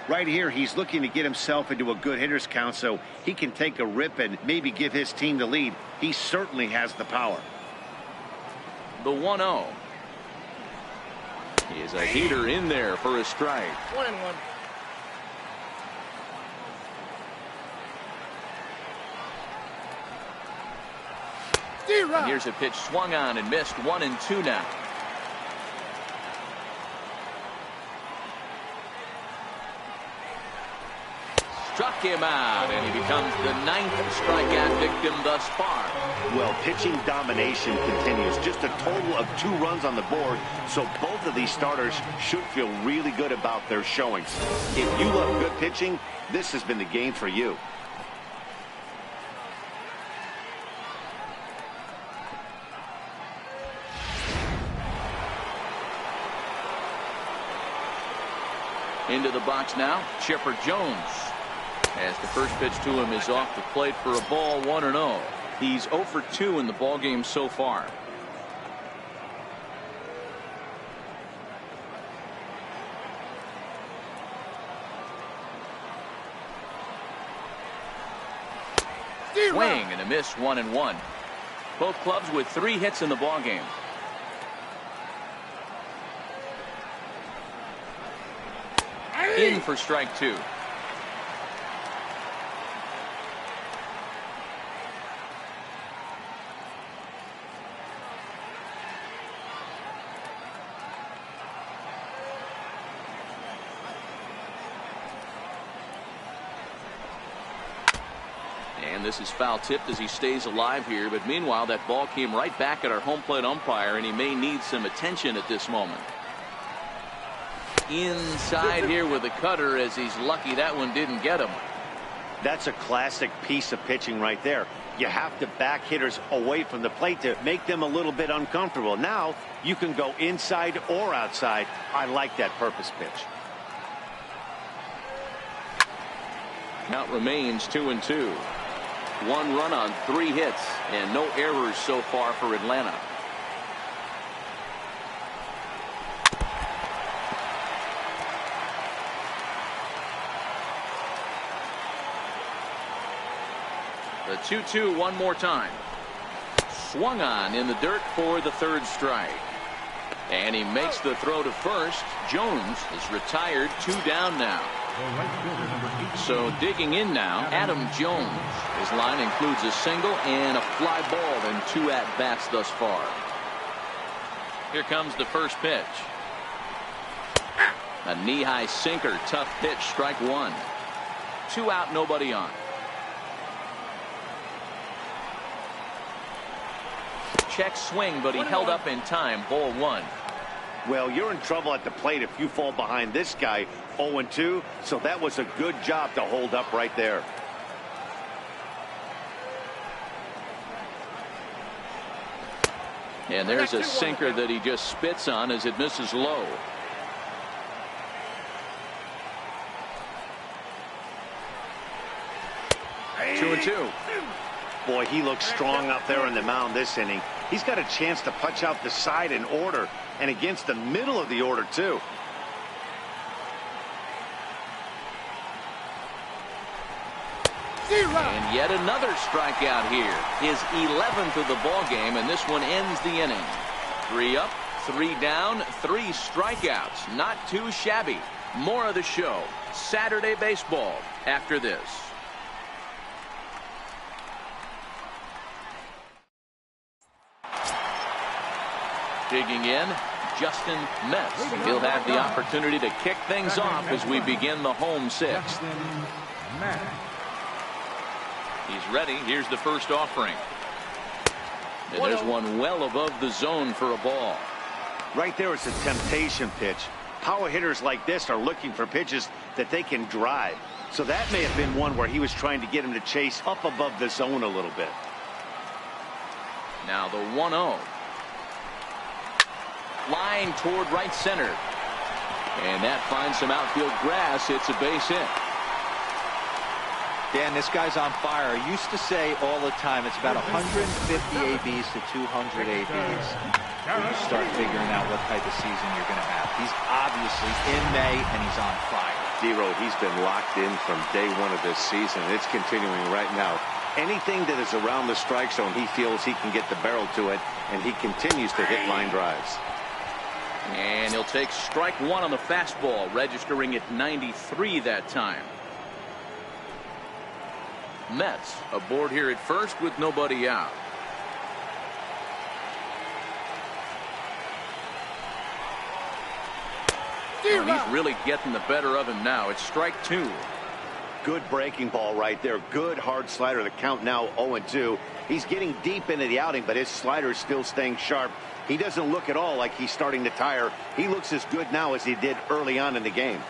Right here, he's looking to get himself into a good hitter's count so he can take a rip and maybe give his team the lead. He certainly has the power. The 1-0. He is a heater in there for a strike. 1-1. And here's a pitch swung on and missed. 1-2 now. Struck him out, and he becomes the 9th strikeout victim thus far. Well, pitching domination continues. Just a total of 2 runs on the board, so both of these starters should feel really good about their showings. If you love good pitching, this has been the game for you. Into the box now, Chipper Jones. As the first pitch to him is off the plate for a ball, 1-0. He's 0 for 2 in the ballgame so far. Swing and a miss, 1-1. Both clubs with 3 hits in the ballgame. In for strike 2. And this is foul tipped as he stays alive here. But meanwhile, that ball came right back at our home plate umpire, and he may need some attention at this moment. Inside here with a cutter, as he's lucky that one didn't get him. That's a classic piece of pitching right there. You have to back hitters away from the plate to make them a little bit uncomfortable. Now you can go inside or outside. I like that purpose pitch. Count remains 2-2. 1 run on 3 hits and no errors so far for Atlanta. The 2-2 one more time. Swung on in the dirt for the 3rd strike. And he makes the throw to first. Jones is retired, 2 down now. So digging in now, Adam Jones. His line includes a single and a fly ball in 2 at-bats thus far. Here comes the first pitch. A knee-high sinker, tough pitch, strike 1. 2 out, nobody on. Check swing, but he held up in time. Ball 1. Well, you're in trouble at the plate if you fall behind this guy 0-2, so that was a good job to hold up right there. And there's a sinker that he just spits on as it misses low. Hey. 2-2. Boy, he looks strong up there on the mound this inning. He's got a chance to punch out the side in order, and against the middle of the order, too. And yet another strikeout here. His 11th of the ball game, and this one ends the inning. 3 up, 3 down, 3 strikeouts. Not too shabby. More of the show. Saturday baseball after this. Digging in, Justin Metz. He'll have the opportunity to kick things off as we begin the home 6th. He's ready. Here's the first offering. And there's one well above the zone for a ball. Right there is a temptation pitch. Power hitters like this are looking for pitches that they can drive. So that may have been one where he was trying to get him to chase up above the zone a little bit. Now the 1-0. Line toward right center. And that finds some outfield grass. It's a base hit. Dan, this guy's on fire. I used to say all the time, it's about 150 ABs to 200 ABs. When you start figuring out what type of season you're going to have. He's obviously in May, and he's on fire. D-Row, he's been locked in from day one of this season. It's continuing right now. Anything that is around the strike zone, he feels he can get the barrel to it, and he continues to hit line drives. And he'll take strike one on the fastball, registering at 93 that time. Mets aboard here at first with nobody out. And he's really getting the better of him now. It's strike two. Good breaking ball right there. Good hard slider. The count now 0-2. He's getting deep into the outing, but his slider is still staying sharp. He doesn't look at all like he's starting to tire. He looks as good now as he did early on in the game.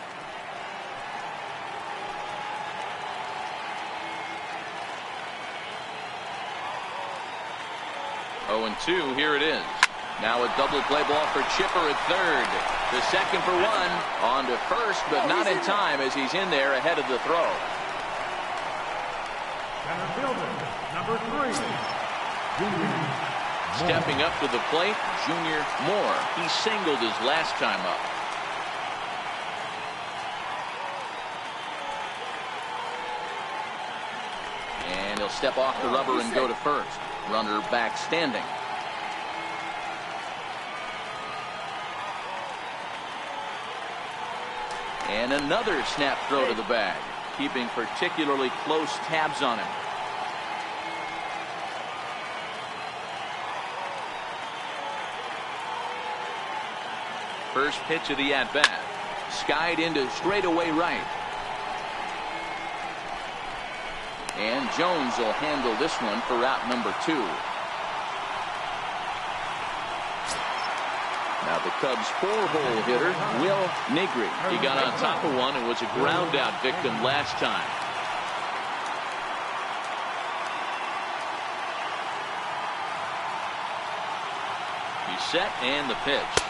Oh, 2, here it is. Now a double play ball for Chipper at third. The second for one. On to first, but not in time as he's in there ahead of the throw. Center fielder, number 3, Junior. Stepping up to the plate, Junior Moore. He singled his last time up. And he'll step off the rubber and go to first. Runner back standing. And another snap throw to the bag, keeping particularly close tabs on him. First pitch of the at-bat. Skied into straightaway right. And Jones will handle this one for out number 2. Now the Cubs' 4-hole hitter, Will Negri. He got on top of one and was a ground out victim last time. He's set and the pitch.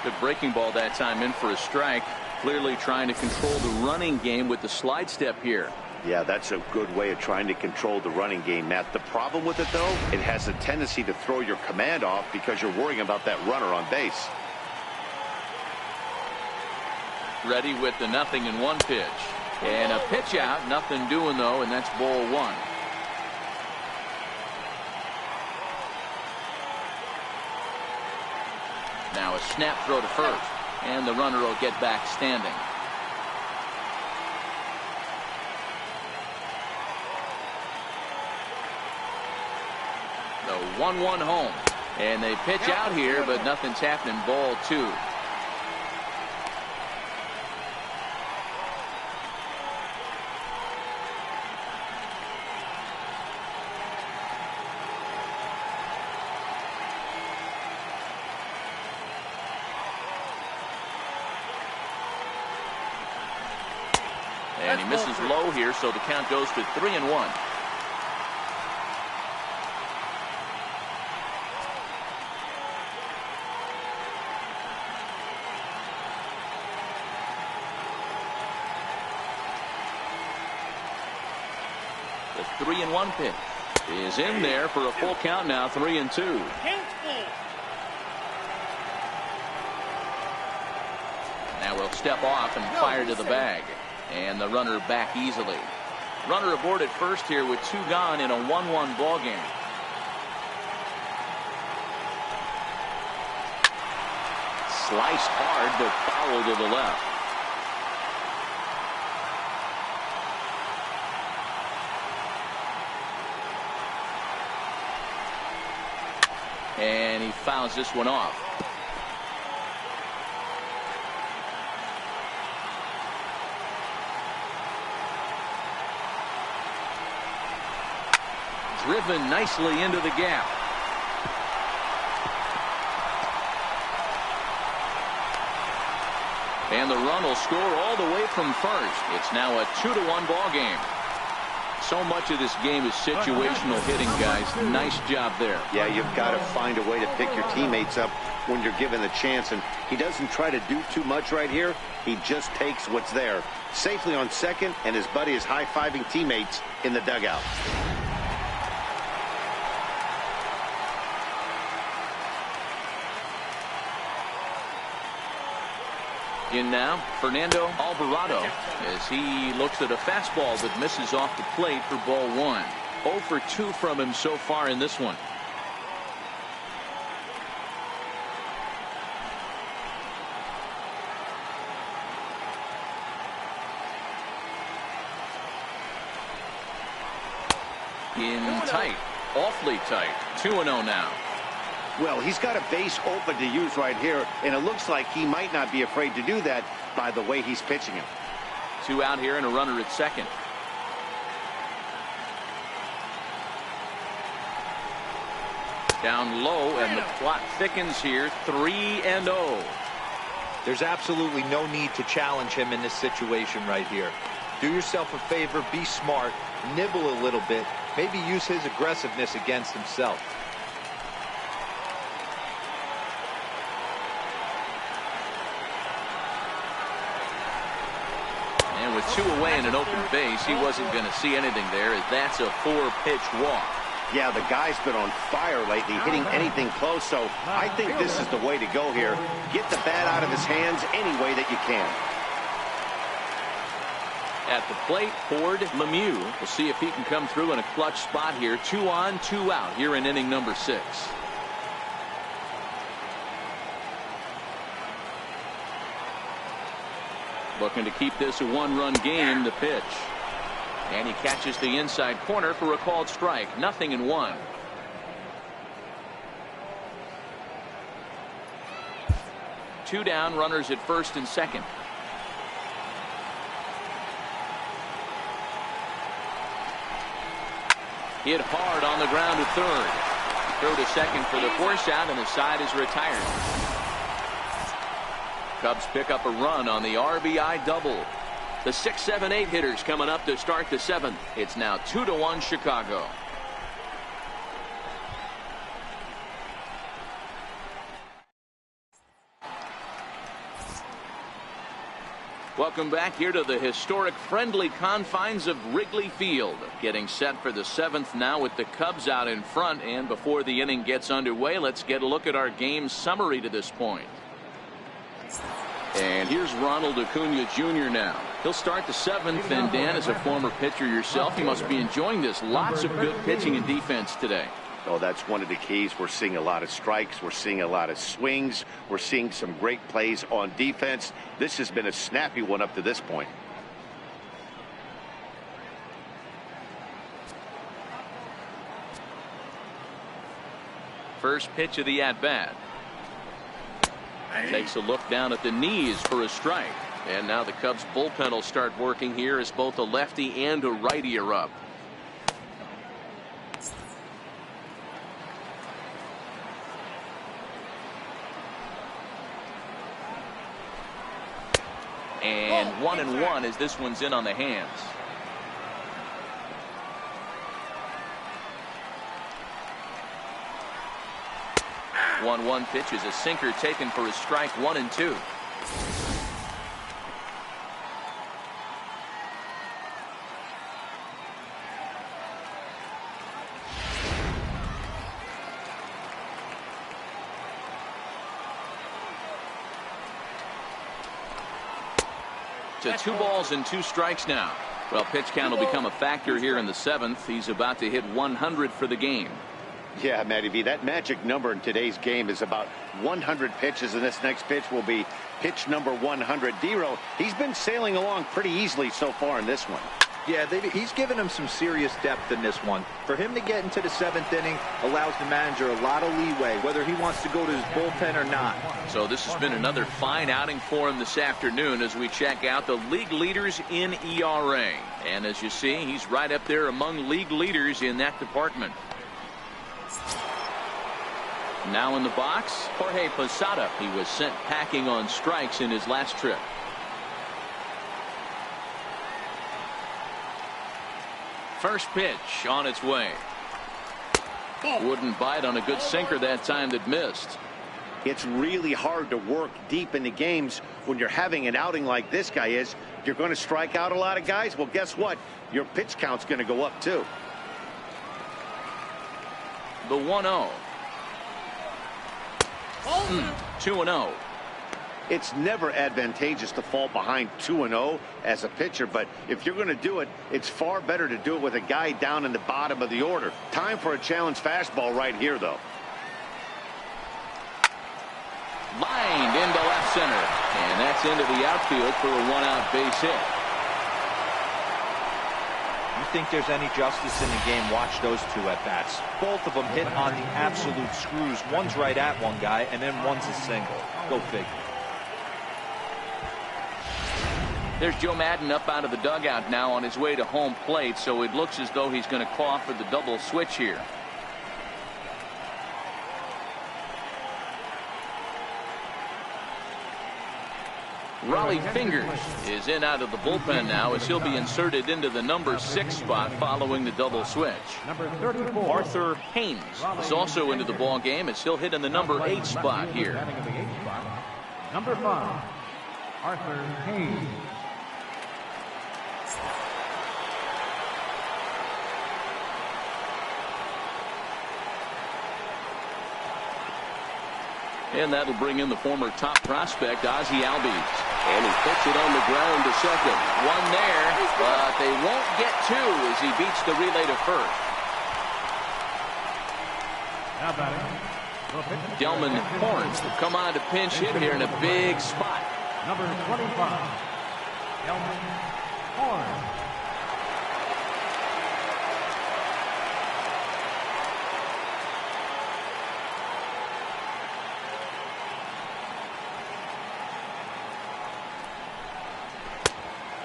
Good breaking ball that time in for a strike. Clearly trying to control the running game with the slide step here. Yeah, that's a good way of trying to control the running game, Matt. The problem with it, though, it has a tendency to throw your command off because you're worrying about that runner on base. Ready with the 0-1 pitch. And a pitch out, nothing doing, though, and that's ball 1. Now a snap throw to first, and the runner will get back standing. The 1-1 home, and they pitch out here, but nothing's happening. Ball 2. And he misses low here, so the count goes to 3-1. The 3-1 pitch is in there for a full count now, 3-2. Now we'll step off and fire to the bag. And the runner back easily. Runner aboard at first here with 2 gone in a 1-1 ball game. Sliced hard, but foul to the left. And he fouls this one off. Driven nicely into the gap. And the run will score all the way from first. It's now a 2-1 ball game. So much of this game is situational hitting, guys. Nice job there. Yeah, you've got to find a way to pick your teammates up when you're given the chance. And he doesn't try to do too much right here. He just takes what's there. Safely on second, and his buddy is high-fiving teammates in the dugout. In now, Fernando Alvarado, as he looks at a fastball that misses off the plate for ball one. 0 for 2 from him so far in this one. In tight, awfully tight. 2-0 now. Well, he's got a base open to use right here, and it looks like he might not be afraid to do that by the way he's pitching him. 2 out here and a runner at second. Down low, and the plot thickens here. 3-0. There's absolutely no need to challenge him in this situation right here. Do yourself a favor, be smart, nibble a little bit, maybe use his aggressiveness against himself. And with 2 away and an open base, he wasn't going to see anything there, as that's a 4-pitch walk. Yeah, the guy's been on fire lately, hitting anything close, so I think this is the way to go here. Get the bat out of his hands any way that you can. At the plate, Ford Lemieux. We'll see if he can come through in a clutch spot here. 2 on, 2 out here in inning number 6. Looking to keep this a 1-run game. The pitch. And he catches the inside corner for a called strike. 0-1. Two down, runners at first and second. Hit hard on the ground to third. Throw to second for the force out, and the side is retired. Cubs pick up a run on the RBI double. The 6, 7, 8 hitters coming up to start the 7th. It's now 2-1 Chicago. Welcome back here to the historic friendly confines of Wrigley Field. Getting set for the 7th now with the Cubs out in front. And before the inning gets underway, let's get a look at our game summary to this point. And here's Ronald Acuna Jr. now. He'll start the 7th, and Dan, as a former pitcher yourself, you must be enjoying this. Lots of good pitching and defense today. Oh, that's one of the keys. We're seeing a lot of strikes. We're seeing a lot of swings. We're seeing some great plays on defense. This has been a snappy one up to this point. First pitch of the at-bat. Takes a look down at the knees for a strike. And now the Cubs bullpen will start working here as both a lefty and a righty are up. And 1-1 as this one's in on the hands. One pitch is a sinker taken for a strike. 1-2. To 2 balls and 2 strikes now. Well, pitch count will become a factor here in the 7th. He's about to hit 100 for the game. Yeah, Matty V, that magic number in today's game is about 100 pitches, and this next pitch will be pitch number 100. Dero, he's been sailing along pretty easily so far in this one. Yeah, he's given him some serious depth in this one. For him to get into the 7th inning allows the manager a lot of leeway, whether he wants to go to his bullpen or not. So this has been another fine outing for him this afternoon as we check out the league leaders in ERA. And as you see, he's right up there among league leaders in that department. Now in the box, Jorge Posada. He was sent packing on strikes in his last trip. First pitch on its way. Wouldn't bite on a good sinker that time that missed. It's really hard to work deep into games when you're having an outing like this guy is. You're going to strike out a lot of guys. Well, guess what? Your pitch count's going to go up too. The 1-0. 2-0. It's never advantageous to fall behind 2-0 as a pitcher, but if you're going to do it, it's far better to do it with a guy down in the bottom of the order. Time for a challenge fastball right here, though. Lined into left center, and that's into the outfield for a one-out base hit. You think there's any justice in the game? Watch those two at-bats. Both of them hit on the absolute screws. One's right at one guy, and then one's a single. Go figure. There's Joe Madden up out of the dugout now on his way to home plate, so it looks as though he's going to call for the double switch here. Raleigh Fingers is in out of the bullpen now as he'll be inserted into the number 6 spot following the double switch. Number 34. Arthur Haynes is also into the ball game as he'll hit in the number 8 spot here. Batting in the 8th spot. Number 5, Arthur Haynes. And that'll bring in the former top prospect, Ozzie Albies. And he puts it on the ground to second. One there, but they won't get two as he beats the relay to first. Now batting. Delman Horns will come on to pinch hit here in a big spot. Number 25, Delman Horn.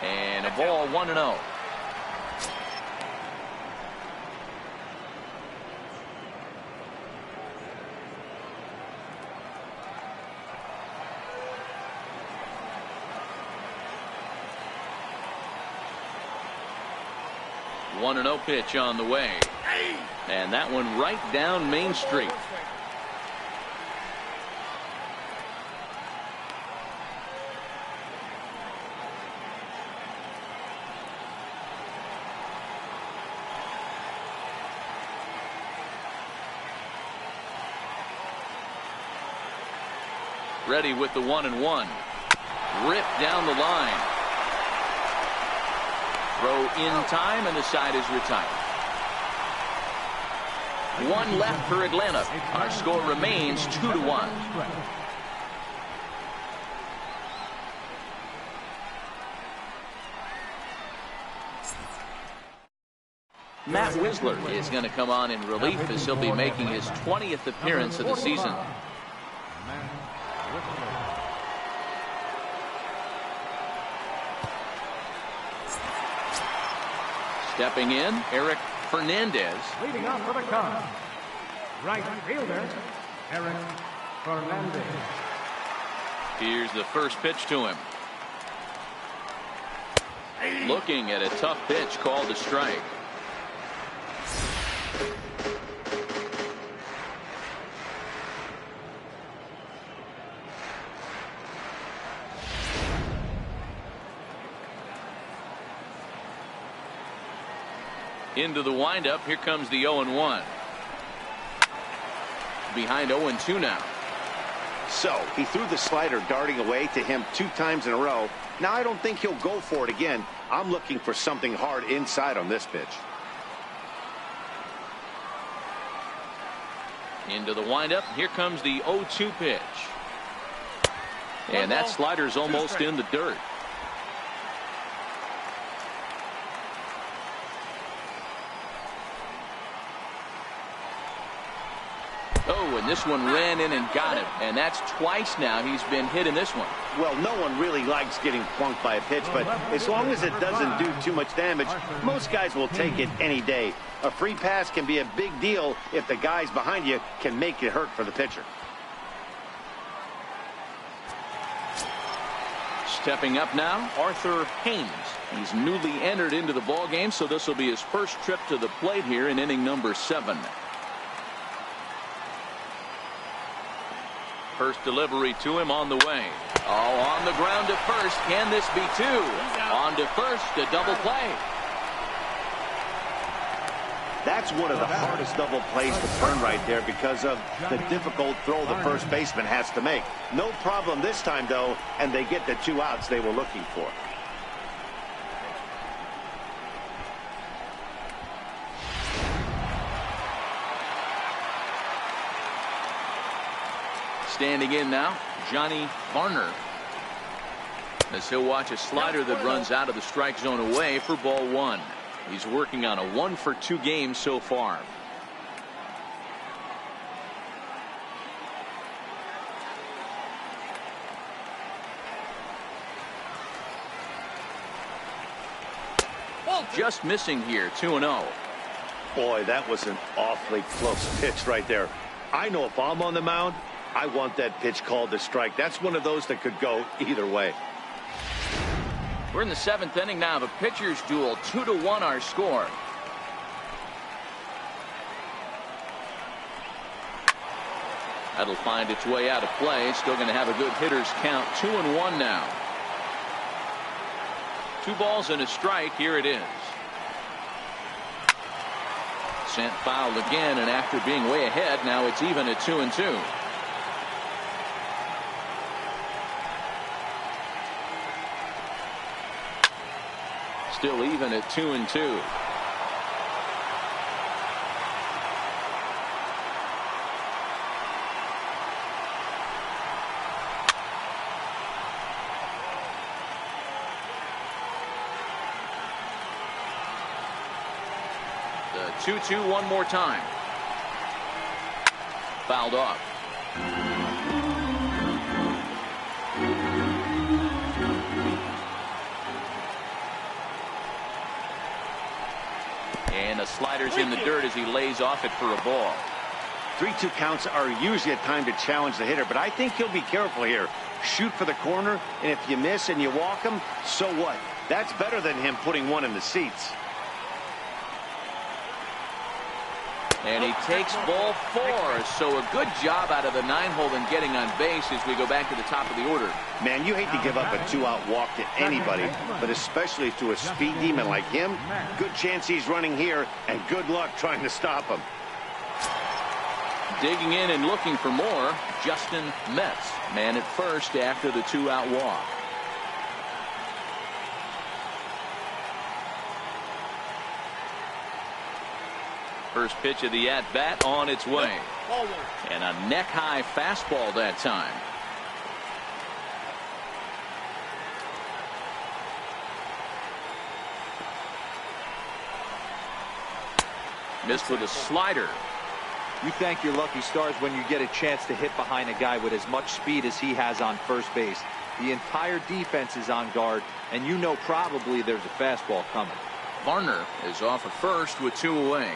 And a ball 1-0. One 1-0 pitch on the way. And that one right down Main Street. Ready with the 1-1. Ripped down the line. Throw in time, and the side is retired. One left for Atlanta. Our score remains 2-1. Matt Wisler is going to come on in relief as he'll be making his 20th appearance of the season. Stepping in, Eric Fernandez. Leading off for the Cubs, right fielder, Eric Fernandez. Here's the first pitch to him. Looking at a tough pitch called a strike. Into the windup. Here comes the 0-1. Behind 0-2 now. So he threw the slider darting away to him 2 times in a row. Now I don't think he'll go for it again. I'm looking for something hard inside on this pitch. Into the windup. Here comes the 0-2 pitch. And that slider's almost in the dirt. Oh, and this one ran in and got him. And that's twice now he's been hit in this one. Well, no one really likes getting plunked by a pitch, but as long as it doesn't do too much damage, most guys will take it any day. A free pass can be a big deal if the guys behind you can make it hurt for the pitcher. Stepping up now, Arthur Haynes. He's newly entered into the ballgame, so this will be his first trip to the plate here in inning number 7. First delivery to him on the way. Oh, on the ground to first. Can this be 2? On to first, a double play. That's one of the hardest double plays to turn right there because of the difficult throw the first baseman has to make. No problem this time, though, and they get the 2 outs they were looking for. Standing in now, Johnny Varner. As he'll watch a slider that runs out of the strike zone away for ball 1. He's working on a 1-for-2 game so far. Just missing here, 2-0. Boy, that was an awfully close pitch right there. I know if I'm on the mound, I want that pitch called a strike. That's one of those that could go either way. We're in the 7th inning now. The pitchers duel, 2-1 our score. That'll find its way out of play. Still going to have a good hitter's count. 2-1 now. 2 balls and a strike. Here it is. Sent foul again, and after being way ahead, now it's even at 2-2. Still even at 2-2. The 2-2 one more time. Fouled off. And the slider's in the dirt as he lays off it for a ball. 3-2 counts are usually a time to challenge the hitter, but I think he'll be careful here. Shoot for the corner, and if you miss and you walk him, so what? That's better than him putting one in the seats. And he takes ball 4. So a good job out of the 9-hole in getting on base as we go back to the top of the order. Man, you hate to give up a 2-out walk to anybody, but especially to a speed demon like him. Good chance he's running here, and good luck trying to stop him. Digging in and looking for more, Justin Metz. Man at first after the 2-out walk. First pitch of the at-bat on its way. And a neck-high fastball that time. Missed with a slider. You thank your lucky stars when you get a chance to hit behind a guy with as much speed as he has on first base. The entire defense is on guard, and you know probably there's a fastball coming. Varner is off at first with 2 away.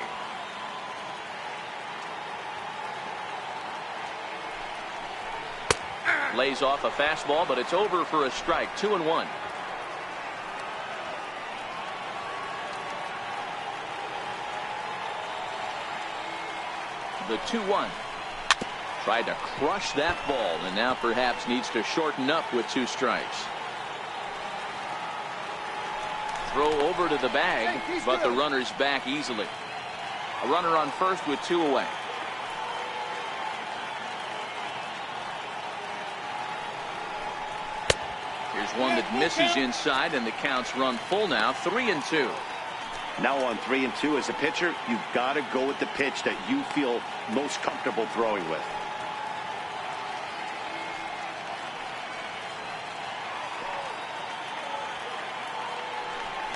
Lays off a fastball, but it's over for a strike. 2-1. The 2-1. Tried to crush that ball, and now perhaps needs to shorten up with 2 strikes. Throw over to the bag, but the runner's back easily. A runner on first with 2 away. Here's one that misses inside, and the count's run full now. 3-2. Now on 3-2 as a pitcher, you've got to go with the pitch that you feel most comfortable throwing with.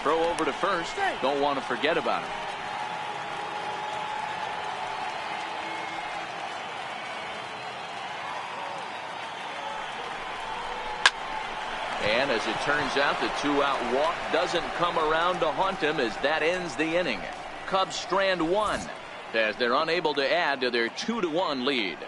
Throw over to first. Don't want to forget about him. And as it turns out, the two-out walk doesn't come around to haunt him as that ends the inning. Cubs strand one as they're unable to add to their 2-1 lead.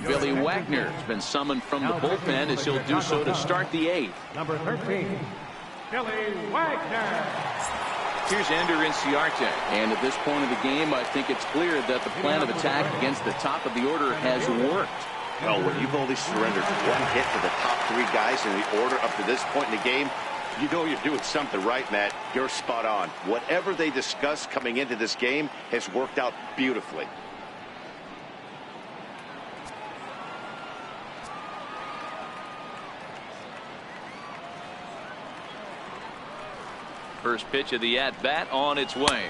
Billy Wagner has been summoned from the bullpen as he'll do so to start the eighth. Number 13, Billy Wagner. Here's Ender Inciarte. And at this point of the game, I think it's clear that the plan of attack against the top of the order has worked. Well, when you've only surrendered one hit to the top three guys in the order up to this point in the game, you know you're doing something right, Matt. You're spot on. Whatever they discussed coming into this game has worked out beautifully. First pitch of the at-bat on its way.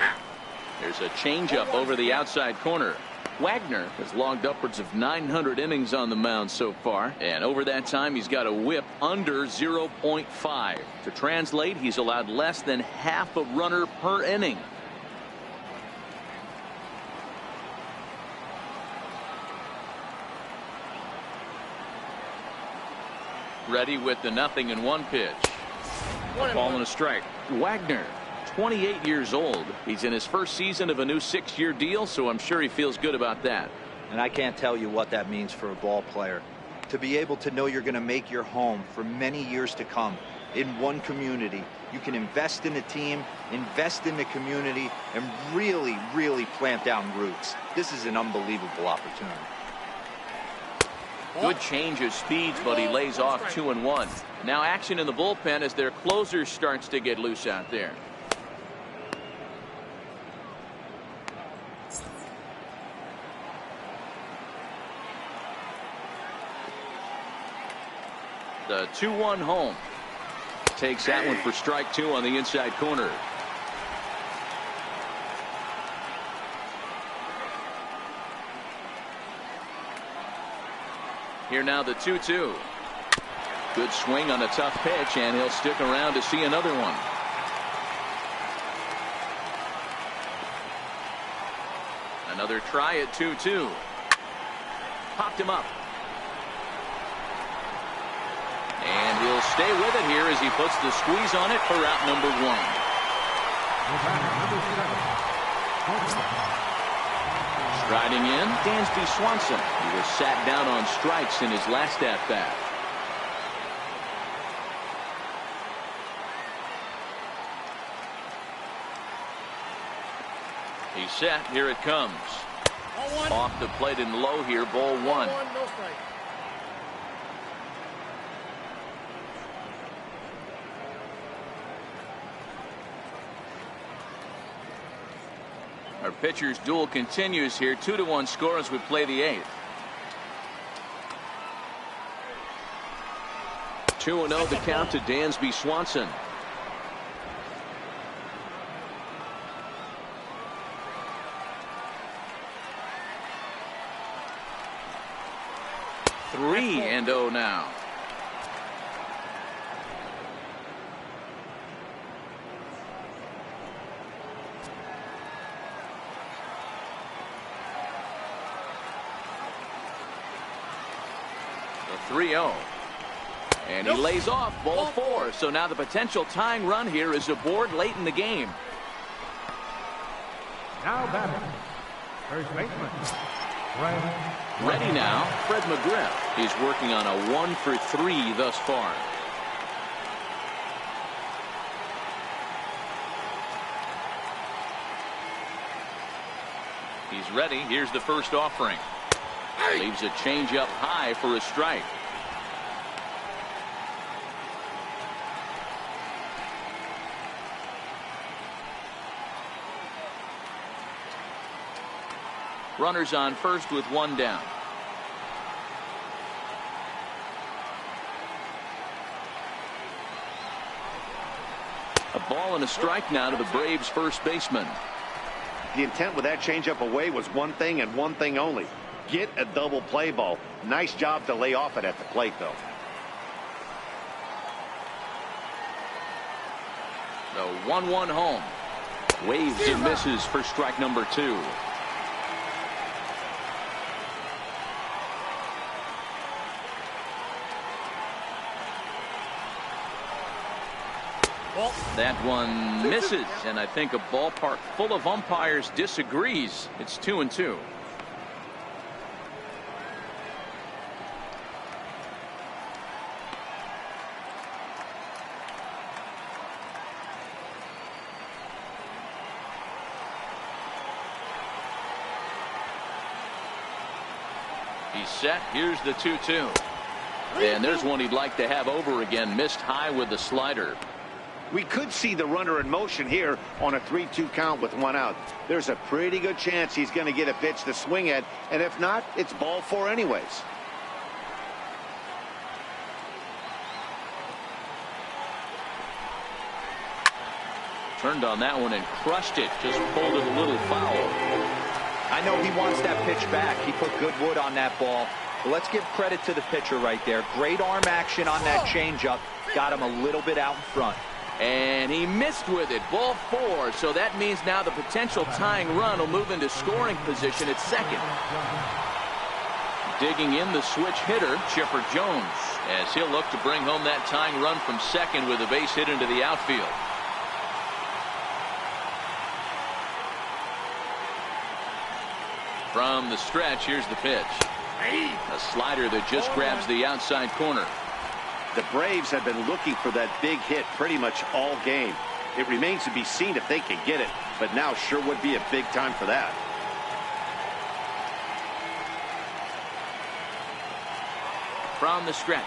There's a changeup over the outside corner. Wagner has logged upwards of 900 innings on the mound so far, and over that time he's got a whip under 0.5. To translate, he's allowed less than half a runner per inning. Ready with the 0-1 pitch. A ball and a strike. Wagner, 28 years old. He's in his first season of a new 6-year deal, so I'm sure he feels good about that. And I can't tell you what that means for a ball player. To be able to know you're going to make your home for many years to come in one community. You can invest in a team, invest in the community, and really, really plant down roots. This is an unbelievable opportunity. Good change of speeds, but he lays off 2-1. Now action in the bullpen as their closer starts to get loose out there. The 2-1 home. Takes that one for strike two on the inside corner. Here now the 2-2. Good swing on a tough pitch, and he'll stick around to see another one. Another try at 2-2. Popped him up. And he'll stay with it here as he puts the squeeze on it for out number one. Striding in, Dansby Swanson. He was sat down on strikes in his last at-bat. He's set. Here it comes. Off the plate and low here, ball one. Our pitcher's duel continues here. 2-1 score as we play the eighth. 2-0 the count to Dansby Swanson. Three and 0 now. The 3-0. And he lays off ball four. So now the potential tying run here is aboard late in the game. Now batting, first baseman, Ready now, Fred McGriff. He's working on a 1-for-3 thus far. He's ready. Here's the first offering. Leaves a changeup high for a strike. Runners on first with one down. A ball and a strike now to the Braves first baseman. The intent with that changeup away was one thing and one thing only. Get a double play ball. Nice job to lay off it at the plate, though. The 1-1 home. Waves and misses for strike number 2. That one misses, and I think a ballpark full of umpires disagrees. It's 2-2. He's set. Here's the 2-2. And there's one he'd like to have over again. Missed high with the slider. We could see the runner in motion here on a 3-2 count with 1 out. There's a pretty good chance he's going to get a pitch to swing at, and if not, it's ball 4 anyways. Turned on that one and crushed it. Just pulled it a little foul. I know he wants that pitch back. He put good wood on that ball. But let's give credit to the pitcher right there. Great arm action on that changeup. Got him a little bit out in front. And he missed with it. Ball 4. So that means now the potential tying run will move into scoring position at second. Digging in the switch hitter, Chipper Jones, as he'll look to bring home that tying run from second with a base hit into the outfield. From the stretch, here's the pitch. A slider that just grabs the outside corner. The Braves have been looking for that big hit pretty much all game. It remains to be seen if they can get it, but now sure would be a big time for that. From the stretch.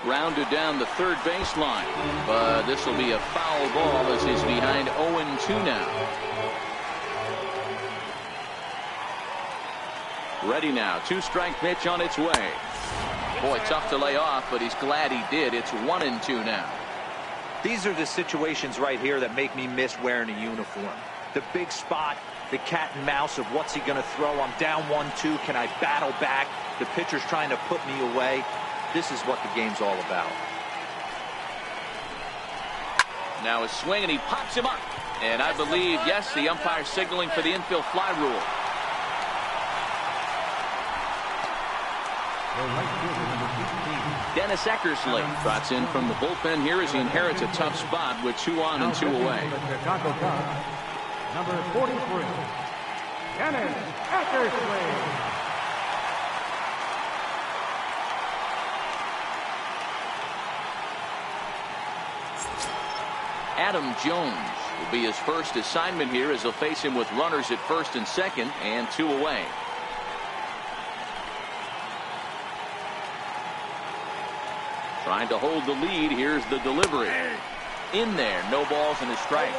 Rounded down the third baseline, but this will be a foul ball as he's behind 0-2 now. Ready now. 2-strike pitch on its way. Boy, tough to lay off, but he's glad he did. It's 1-2 now. These are the situations right here that make me miss wearing a uniform. The big spot, the cat and mouse of what's he going to throw. I'm down 1-2. Can I battle back? The pitcher's trying to put me away. This is what the game's all about. Now a swing, and he pops him up. And I believe, yes, the umpire signaling for the infield fly rule. Dennis Eckersley trots in from the bullpen here as he inherits a tough spot with 2 on and 2 away. Chicago Cubs, number 43, Dennis Eckersley. Adam Jones will be his first assignment here as they'll face him with runners at first and second and 2 away. Trying to hold the lead. Here's the delivery. In there. No balls and a strike.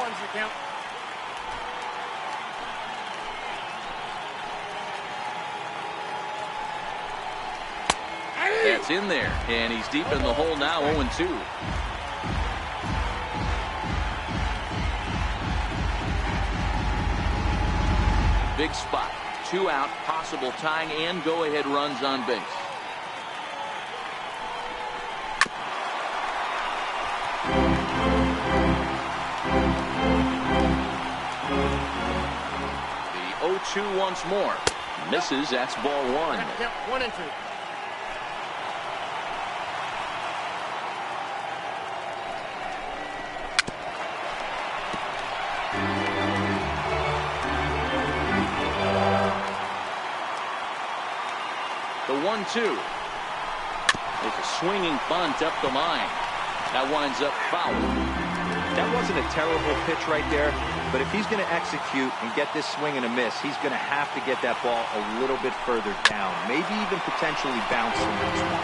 That's in there. And he's deep in the hole now, 0-2. Big spot. 2 out. Possible tying and go-ahead runs on base. The 0-2 once more. Misses. That's ball 1. 1-2. The 1-2. With a swinging bunt up the line. That winds up foul. That wasn't a terrible pitch right there, but if he's going to execute and get this swing and a miss, he's going to have to get that ball a little bit further down, maybe even potentially bounce the next one.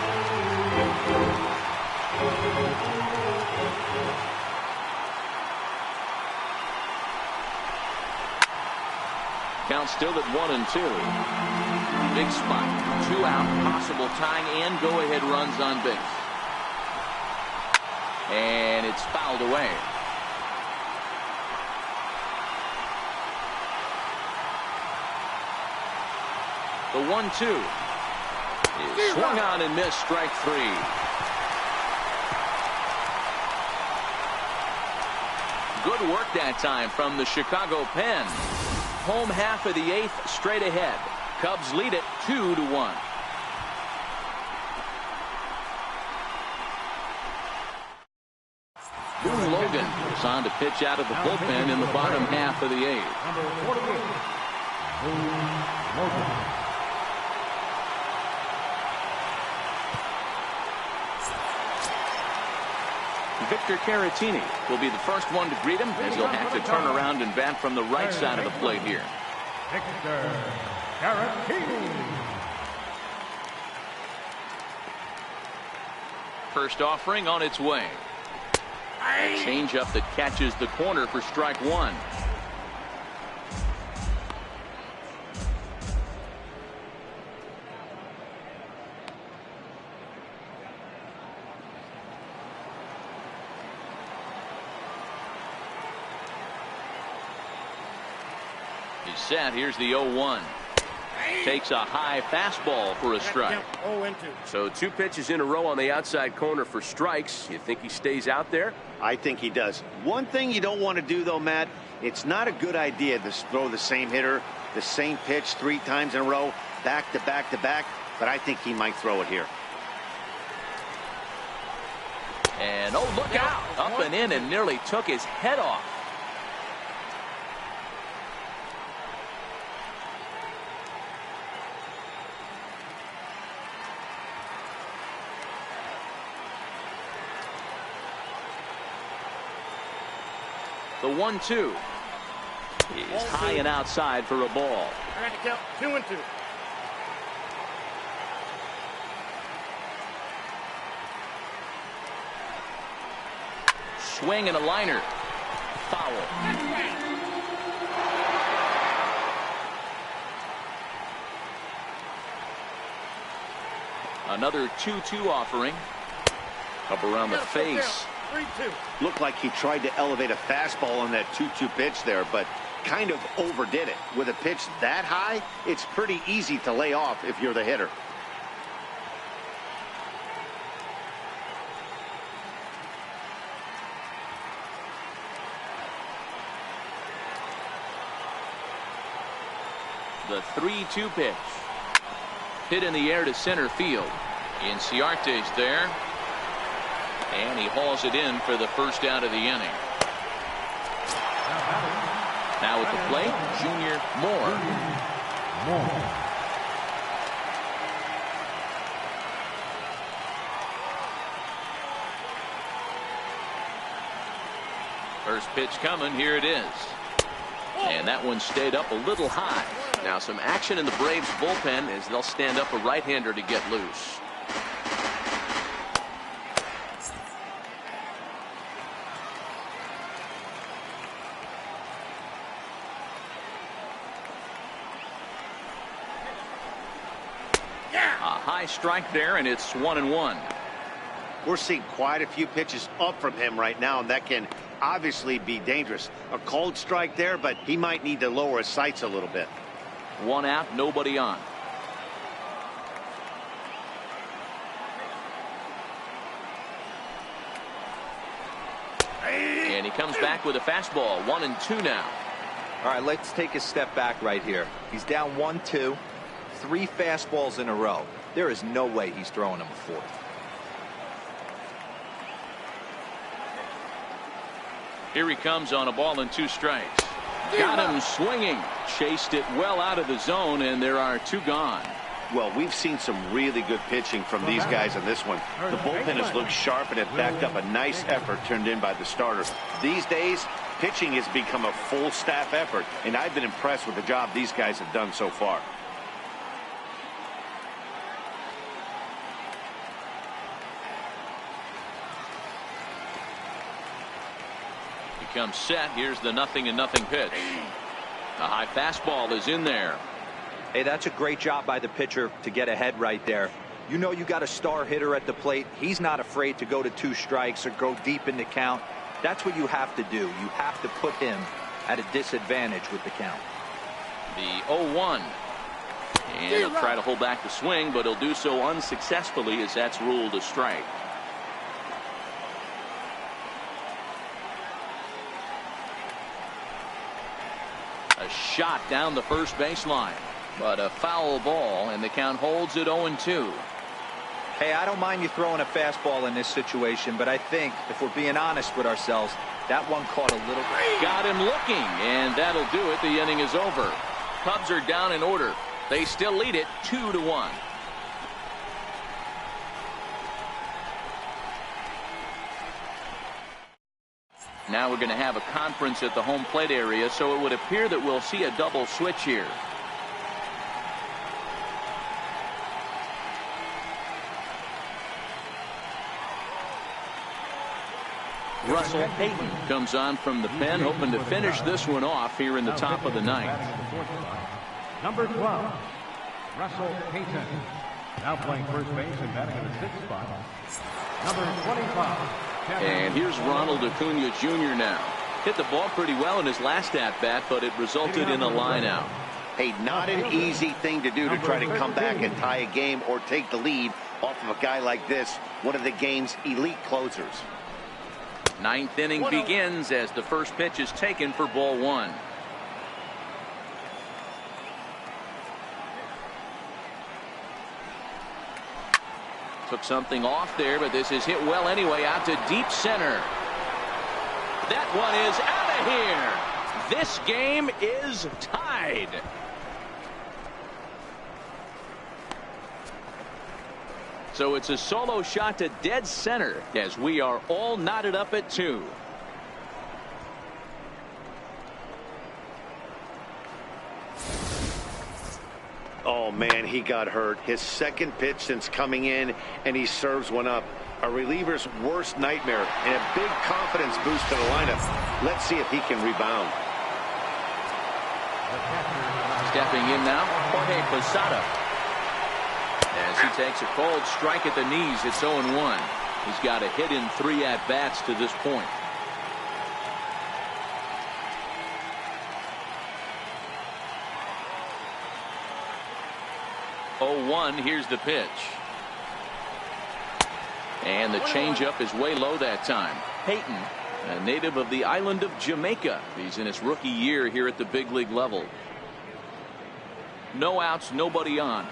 Count still at 1-2. Big spot. 2 out. Possible tying and go-ahead runs on base. And it's fouled away. The 1-2 is swung on and missed. Strike 3. Good work that time from the Chicago pen. Home half of the 8th straight ahead. Cubs lead it 2-1. Boone Logan is on to pitch out of the bullpen in the bottom half of the 8th. Number 48, Boone Logan. Victor Caratini will be the first one to greet him, as he'll have to turn around and bat from the right side of the plate here. Victor Caratini. First offering on its way. Changeup that catches the corner for strike one. He's set. Here's the 0-1. Takes a high fastball for a strike. So 2 pitches in a row on the outside corner for strikes. You think he stays out there? I think he does. One thing you don't want to do, though, Matt, it's not a good idea to throw the same hitter, the same pitch 3 times in a row, back to back to back, but I think he might throw it here. And, oh, look out. Up and in and nearly took his head off. The 1-2 is high and outside for a ball. Trying to count 2-2. Swing and a liner. Foul. Another 2-2 offering. Up around the face. 3-2. Looked like he tried to elevate a fastball on that 2-2 pitch there, but kind of overdid it. With a pitch that high, it's pretty easy to lay off if you're the hitter. The 3-2 pitch. Hit in the air to center field. Inciarte's there. And he hauls it in for the first out of the inning. Now at the plate, Junior Moore. First pitch coming. Here it is. And that one stayed up a little high. Now some action in the Braves bullpen as they'll stand up a right-hander to get loose. High strike there, and it's 1-1. We're seeing quite a few pitches up from him right now, and that can obviously be dangerous. A cold strike there, but he might need to lower his sights a little bit. 1 out, nobody on. And he comes back with a fastball. 1-2 now. All right, let's take a step back right here. He's down 1-2, 3 fastballs in a row. There is no way he's throwing him a 4th. Here he comes on a ball and 2 strikes. Got him swinging. Chased it well out of the zone, and there are 2 gone. Well, we've seen some really good pitching from these guys in this one. The bullpen has looked sharp, and it backed up a nice effort turned in by the starters. These days, pitching has become a full staff effort, and I've been impressed with the job these guys have done so far. Comes set. Here's the 0-0 pitch. The high fastball is in there. Hey, that's a great job by the pitcher to get ahead right there. You know you got a star hitter at the plate. He's not afraid to go to 2 strikes or go deep in the count. That's what you have to do. You have to put him at a disadvantage with the count. The 0-1. And he'll try to hold back the swing, but he'll do so unsuccessfully as that's ruled a strike. A shot down the first baseline, but a foul ball, and the count holds at 0-2. Hey, I don't mind you throwing a fastball in this situation, but I think if we're being honest with ourselves, that one caught a little. Got him looking, and that'll do it. The inning is over. Cubs are down in order. They still lead it 2-1. Now we're going to have a conference at the home plate area, so it would appear that we'll see a double switch here. Russell Payton comes on from the pen, hoping to finish this one off here in the top of the ninth. Number 12, Russell Payton. Now playing first base and batting in the sixth spot. Number 25. And here's Ronald Acuna Jr. now. Hit the ball pretty well in his last at-bat, but it resulted in a line-out. Hey, not an easy thing to do to try to come back and tie a game or take the lead off of a guy like this, one of the game's elite closers. Ninth inning begins as the first pitch is taken for ball one. Took something off there, but this is hit well anyway, out to deep center. That one is out of here. This game is tied. So it's a solo shot to dead center as we are all knotted up at 2. Oh, man, he got hurt. His second pitch since coming in, and he serves one up. A reliever's worst nightmare, and a big confidence boost to the lineup. Let's see if he can rebound. Stepping in now, Jorge Posada. As he takes a cold strike at the knees, it's 0-1. He's got a hit in 3 at-bats to this point. Here's the pitch. And the changeup is way low that time. Payton, a native of the island of Jamaica. He's in his rookie year here at the big league level. No outs, nobody on.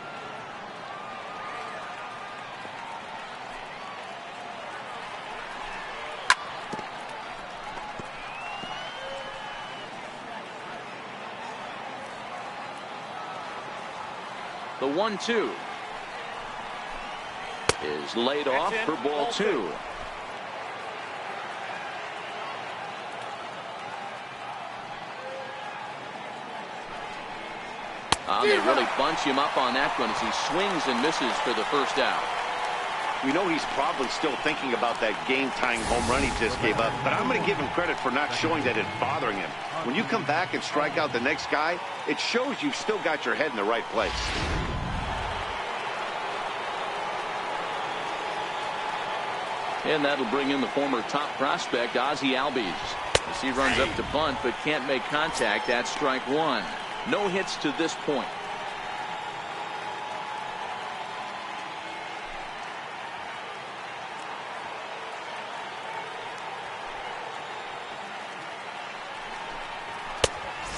The 1-2 is laid off for ball 2. They really bunch him up on that one as he swings and misses for the first out. We know he's probably still thinking about that game-tying home run he just gave up, but I'm going to give him credit for not showing that it's bothering him. When you come back and strike out the next guy, it shows you've still got your head in the right place. And that'll bring in the former top prospect, Ozzie Albies. As he runs up to bunt but can't make contact, that's strike 1. No hits to this point.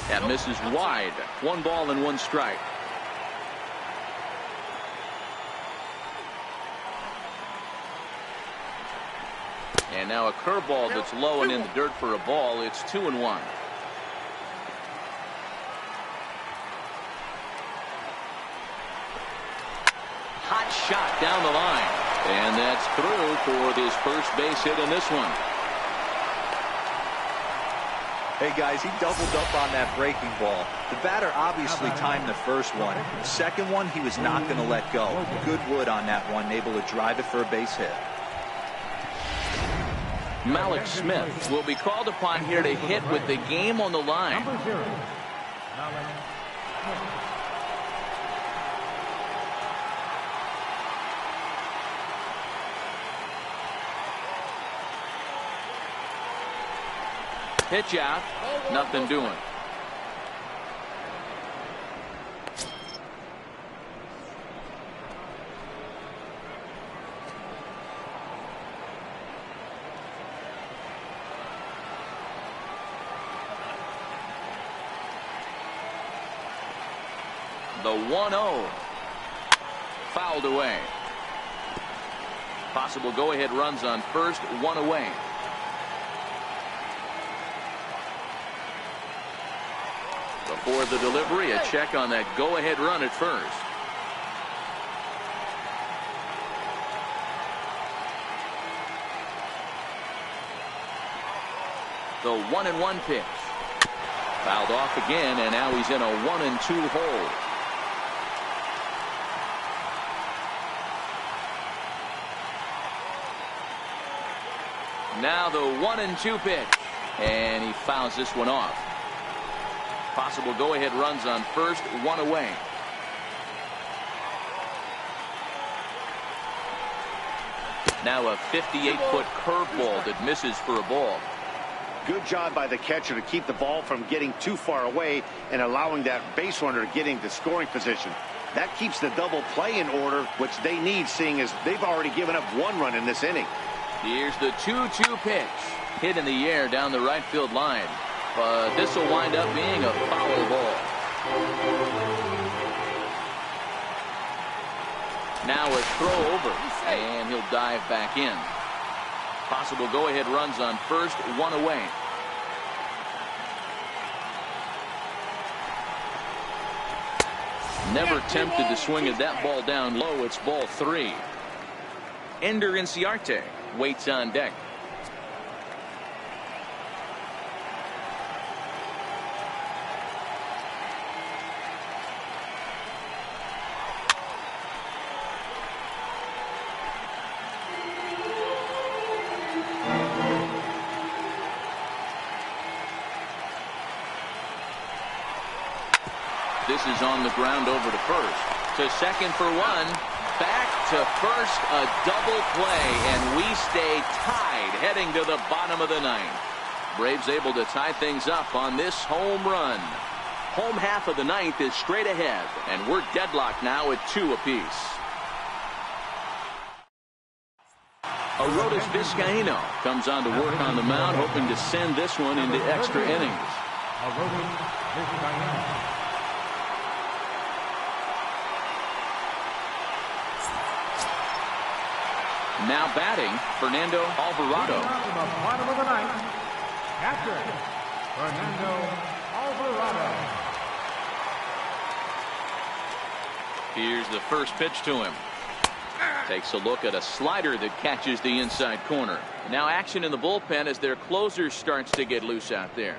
That misses wide. 1 ball and 1 strike. And now a curveball that's low and in the dirt for a ball. It's 2-1. Hot shot down the line. And that's through for his first base hit in this one. Hey guys, he doubled up on that breaking ball. The batter obviously timed the first one. The second one he was not going to let go. Good wood on that one, able to drive it for a base hit. Malik Smith will be called upon here to hit with the game on the line. Number 0, Malik Smith. Pitch out, nothing doing. The 1-0. Fouled away. Possible go-ahead runs on first, one away. Before the delivery, a check on that go-ahead run at first. The 1-1 pitch. Fouled off again, and now he's in a 1-2 hole. Now the 1-2 pitch, and he fouls this one off. Possible go-ahead runs on first, one away. Now a 58-foot curveball that misses for a ball. Good job by the catcher to keep the ball from getting too far away and allowing that base runner to get into scoring position. That keeps the double play in order, which they need, seeing as they've already given up one run in this inning. Here's the 2-2 pitch. Hit in the air down the right field line. But this will wind up being a foul ball. Now a throw over, and he'll dive back in. Possible go-ahead runs on first, one away. Never tempted to swing at that ball down low. It's ball 3. Ender Inciarte waits on deck. This is on the ground over to first. To second for one. Back to first, a double play, and we stay tied heading to the bottom of the ninth. Braves able to tie things up on this home run. Home half of the ninth is straight ahead, and we're deadlocked now at 2 apiece. Arodys Vizcaíno comes on to work on the mound, hoping to send this one into extra innings. Arodys Vizcaíno. Now batting, Fernando Alvarado. From the bottom of the ninth, catcher, Fernando Alvarado. Here's the first pitch to him. Takes a look at a slider that catches the inside corner. Now action in the bullpen as their closer starts to get loose out there.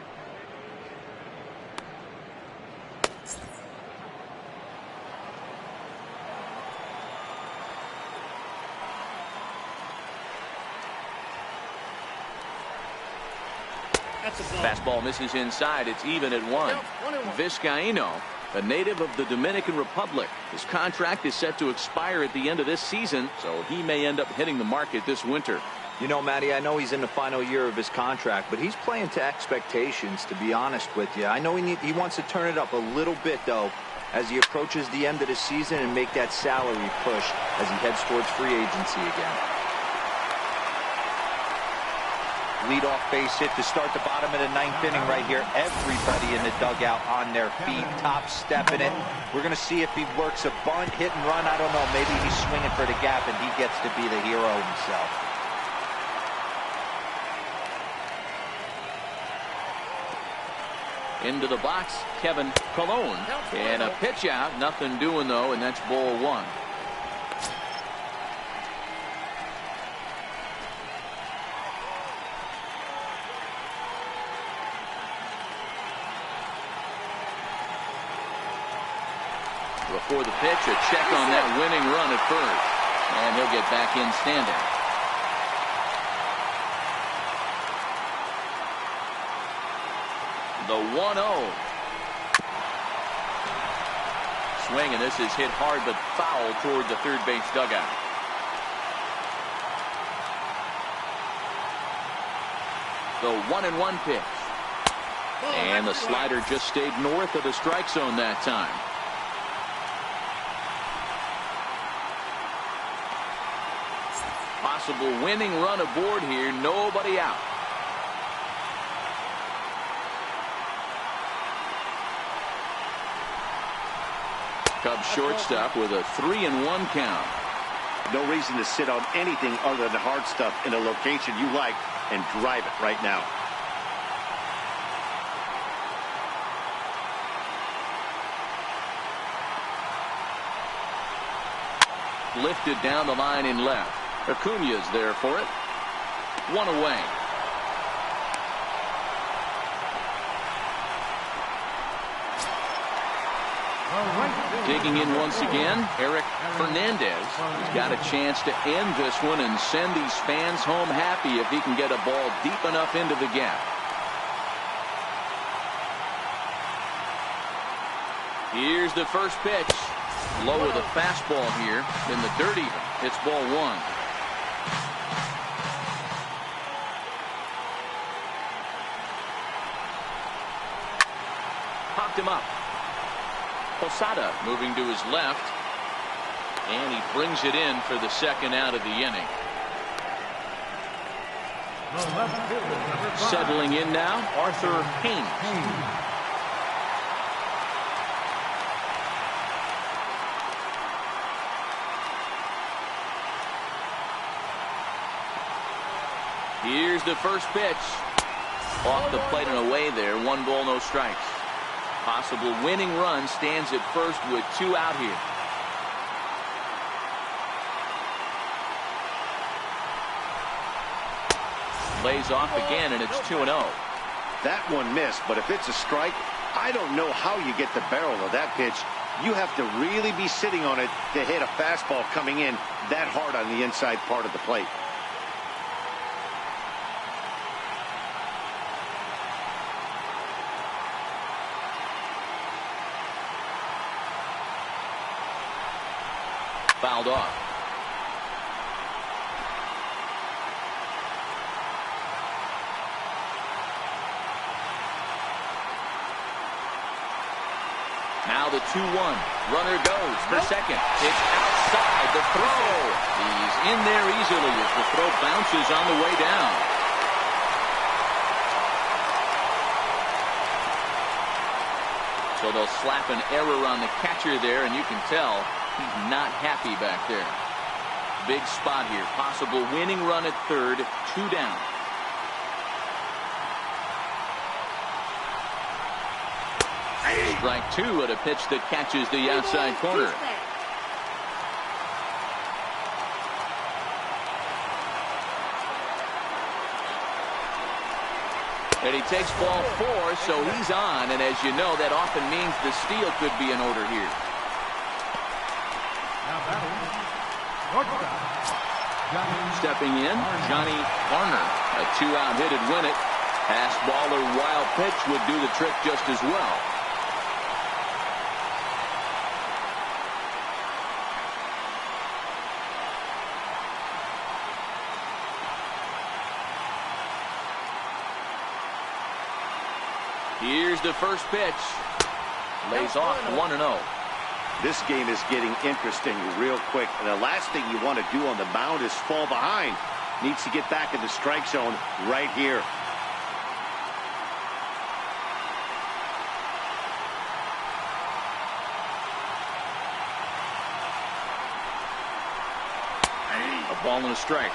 Fastball misses inside. It's even at 1. Vizcaíno, a native of the Dominican Republic. His contract is set to expire at the end of this season, so he may end up hitting the market this winter. You know, Matty, I know he's in the final year of his contract, but he's playing to expectations, to be honest with you. I know he wants to turn it up a little bit, though, as he approaches the end of the season and make that salary push as he heads towards free agency again. Leadoff base hit to start the bottom of the ninth inning right here. Everybody in the dugout on their feet, top stepping it. We're going to see if he works a bunt, hit and run. I don't know. Maybe he's swinging for the gap and he gets to be the hero himself. Into the box, Kevin Colon. And a pitch out. Nothing doing, though, and that's ball 1. Before the pitch, a check on that winning run at first. And he'll get back in standing. The 1-0. Swing, and this is hit hard but foul toward the third base dugout. The 1-1 pitch. And the slider just stayed north of the strike zone that time. Possible winning run aboard here. Nobody out. Cubs shortstop with a 3-1 count. No reason to sit on anything other than hard stuff in a location you like and drive it right now. Lifted down the line in left. Acuña's there for it. One away. Digging in once again, Eric Fernandez. He's got a chance to end this one and send these fans home happy if he can get a ball deep enough into the gap. Here's the first pitch. Low with a fastball here in the dirt even. It's ball one. Popped him up. Posada moving to his left, and he brings it in for the second out of the inning. Settling in now, Arthur Haynes. Here's the first pitch. Off the plate and away there. 1 ball, no strikes. Possible winning run stands at first with 2 out here. Lays off again, and it's 2-0. That one missed, but if it's a strike, I don't know how you get the barrel of that pitch. You have to really be sitting on it to hit a fastball coming in that hard on the inside part of the plate. Fouled off. Now the 2-1. Runner goes for second. It's outside the throw. He's in there easily as the throw bounces on the way down. So they'll slap an error on the catcher there, and you can tell he's not happy back there. Big spot here. Possible winning run at third. 2 down. Strike 2 at a pitch that catches the outside corner. And he takes ball 4, so he's on. And as you know, that often means the steal could be in order here. Stepping in, Johnny Garner. A 2-out hit would win it. Pass ball or wild pitch would do the trick just as well. Here's the first pitch. Lays off 1-0. This game is getting interesting real quick, and the last thing you want to do on the mound is fall behind. Needs to get back in the strike zone right here. A ball and a strike.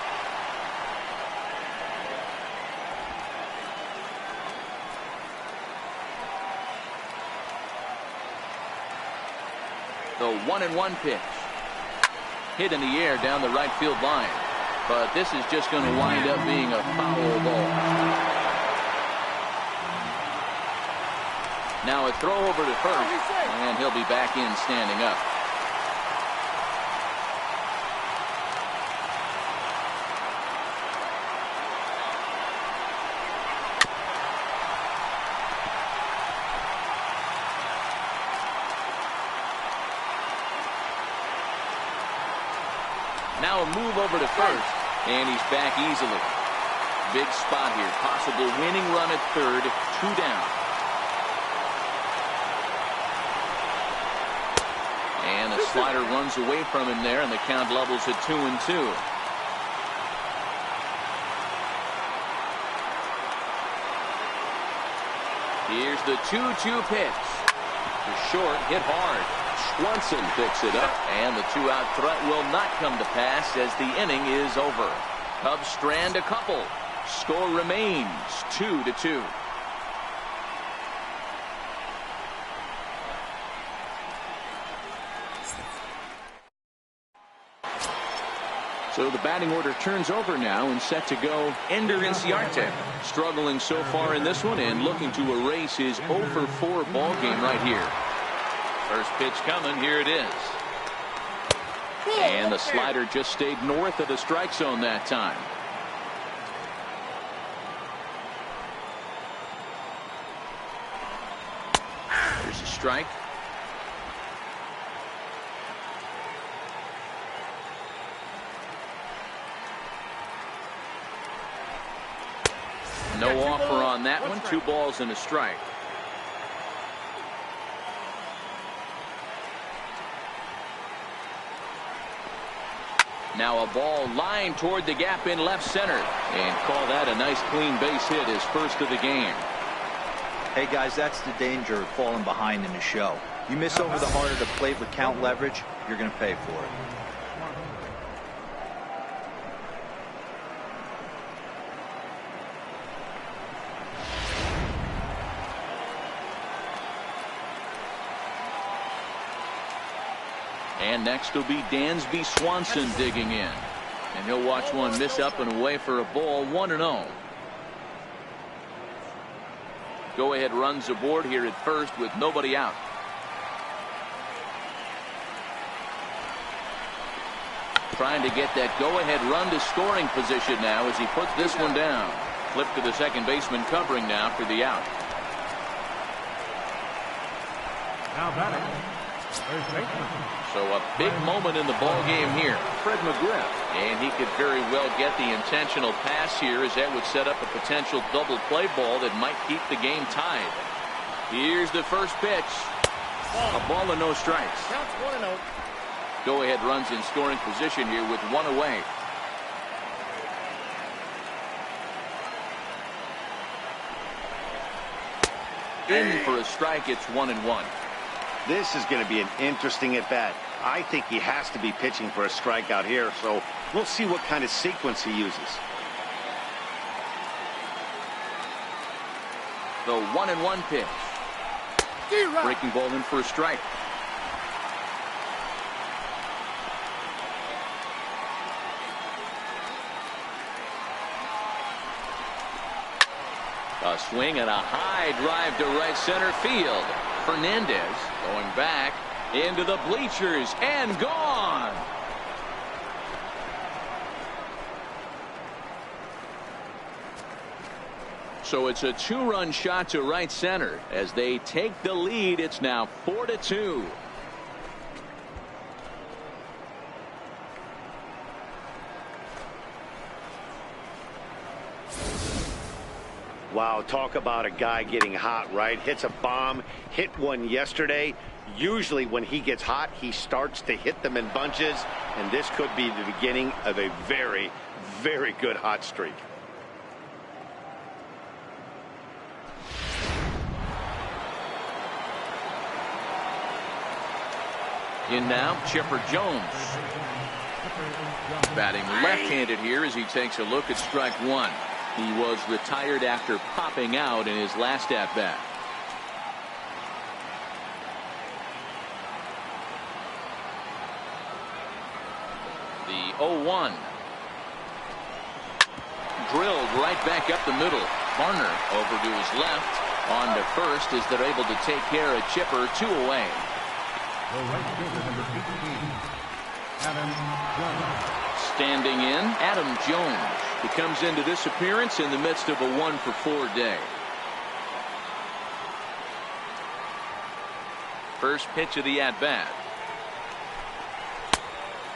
The 1-1 pitch. Hit in the air down the right field line. But this is just going to wind up being a foul ball. Now a throw over to first, and he'll be back in standing up. Now a move over to first, and he's back easily. Big spot here. Possible winning run at third. 2 down. And the slider runs away from him there, and the count levels at 2-2. Here's the 2-2 pitch. Short, hit hard. Swanson picks it up. And the two-out threat will not come to pass as the inning is over. Cubs strand a couple. Score remains 2-2. So the batting order turns over now and set to go Ender Inciarte. Struggling so far in this one and looking to erase his 0-for-4 ball game right here. First pitch coming. Here it is. And the slider just stayed north of the strike zone that time. There's a strike. No offer on that one. 2 balls and a strike. Now a ball lined toward the gap in left center. And call that a nice clean base hit, his first of the game. Hey guys, that's the danger of falling behind in the show. You miss over the heart of the plate with count leverage, you're going to pay for it. And next will be Dansby Swanson digging in. And he'll watch one miss up and away for a ball. 1-0. Go ahead runs aboard here at first with nobody out. Trying to get that go ahead run to scoring position now as he puts this one down. Flip to the second baseman covering now for the out. Now batting. First baseman. So a big moment in the ball game here. Fred McGriff. And he could very well get the intentional pass here, as that would set up a potential double play ball that might keep the game tied. Here's the first pitch. A ball and no strikes. Counts 1-0. Go ahead runs in scoring position here with one away. In for a strike. It's 1-1. This is going to be an interesting at bat. I think he has to be pitching for a strikeout here, so we'll see what kind of sequence he uses. The 1-1 pitch. Breaking ball in for a strike. A swing and a high drive to right center field. Fernandez going back into the bleachers and gone. So it's a 2-run shot to right center as they take the lead. It's now 4-2. Wow, talk about a guy getting hot, right? Hits a bomb, hit one yesterday. Usually when he gets hot, he starts to hit them in bunches, and this could be the beginning of a very, very good hot streak. In now, Chipper Jones. Batting left-handed here as he takes a look at strike one. He was retired after popping out in his last at-bat. The 0-1. Drilled right back up the middle. Varner over to his left. On to first as they're able to take care of Chipper. 2 away. The right fielder, number 18, Adam Jones. Standing in, Adam Jones. He comes into this appearance in the midst of a 1-for-4 day. First pitch of the at-bat.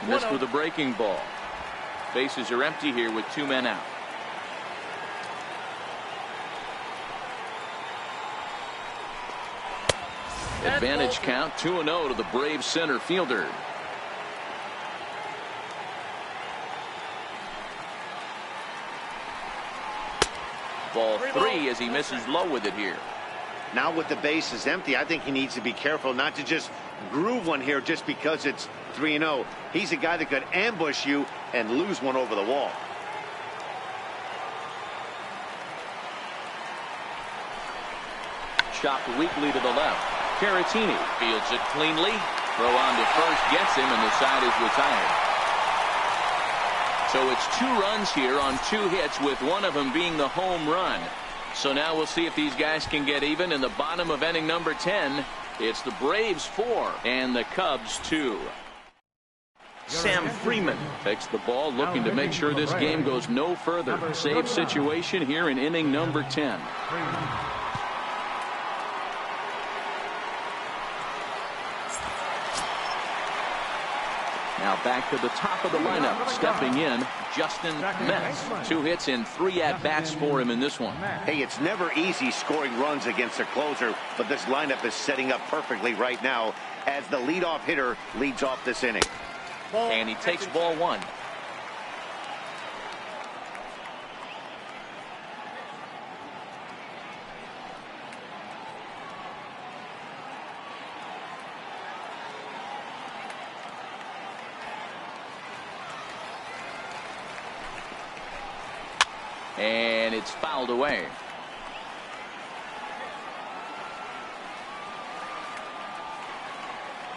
Missed with a breaking ball. Bases are empty here with 2 men out. Advantage count 2-0 to the Braves center fielder. Ball 3 as he misses low with it here. Now with the bases empty, I think he needs to be careful not to just groove one here just because it's 3-0. He's a guy that could ambush you and lose one over the wall. Chopped weakly to the left. Caratini fields it cleanly. Throw on to first gets him, and the side is retired. So it's 2 runs here on 2 hits, with one of them being the home run. So now we'll see if these guys can get even in the bottom of inning number 10. It's the Braves 4 and the Cubs 2. Sam Freeman takes the ball, looking to make sure this game goes no further. Save situation here in inning number 10. Now back to the top of the lineup, stepping in, Justin Metz. 2 hits and 3 at-bats for him in this one. Hey, it's never easy scoring runs against a closer, but this lineup is setting up perfectly right now as the leadoff hitter leads off this inning. And he takes ball 1. And it's fouled away.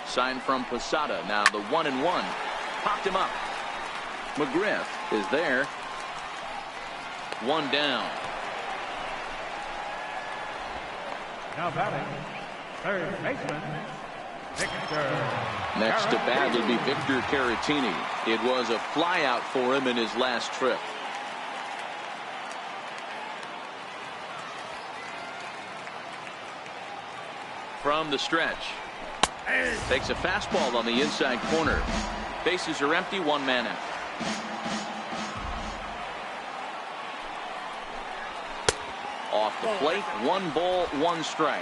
Sign from Posada. Now the 1-1. Popped him up. McGriff is there. 1 down. Now batting, third baseman, Victor. Next to bat would be Victor Caratini. It was a flyout for him in his last trip. From the stretch. Takes a fastball on the inside corner. Bases are empty, 1 man out. Off the plate, 1 ball, 1 strike.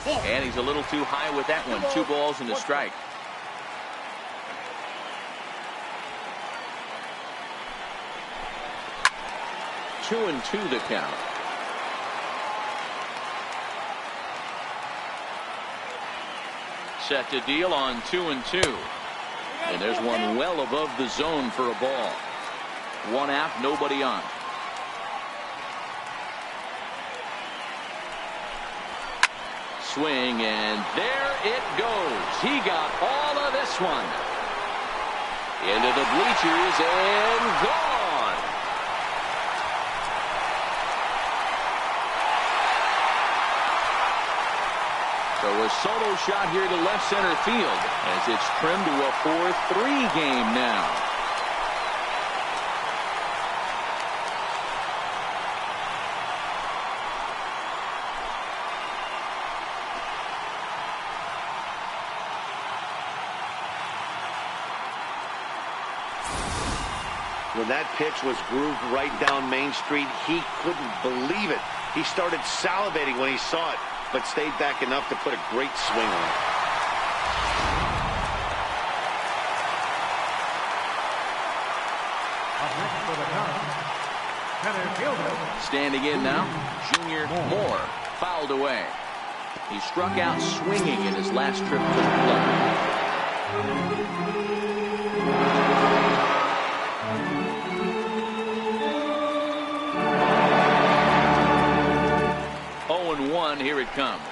And he's a little too high with that one. 2 balls and a strike. Two and 2 the count. Set to deal on 2 and 2. And there's one well above the zone for a ball. 1 out, nobody on. Swing, and there it goes. He got all of this one. Into the bleachers and gone. So a solo shot here to left center field as it's trimmed to a 4-3 game now. When that pitch was grooved right down Main Street, he couldn't believe it. He started salivating when he saw it, but stayed back enough to put a great swing on it. Standing in now, Junior Moore, fouled away. He struck out swinging in his last trip to the plate. 0-1, here it comes.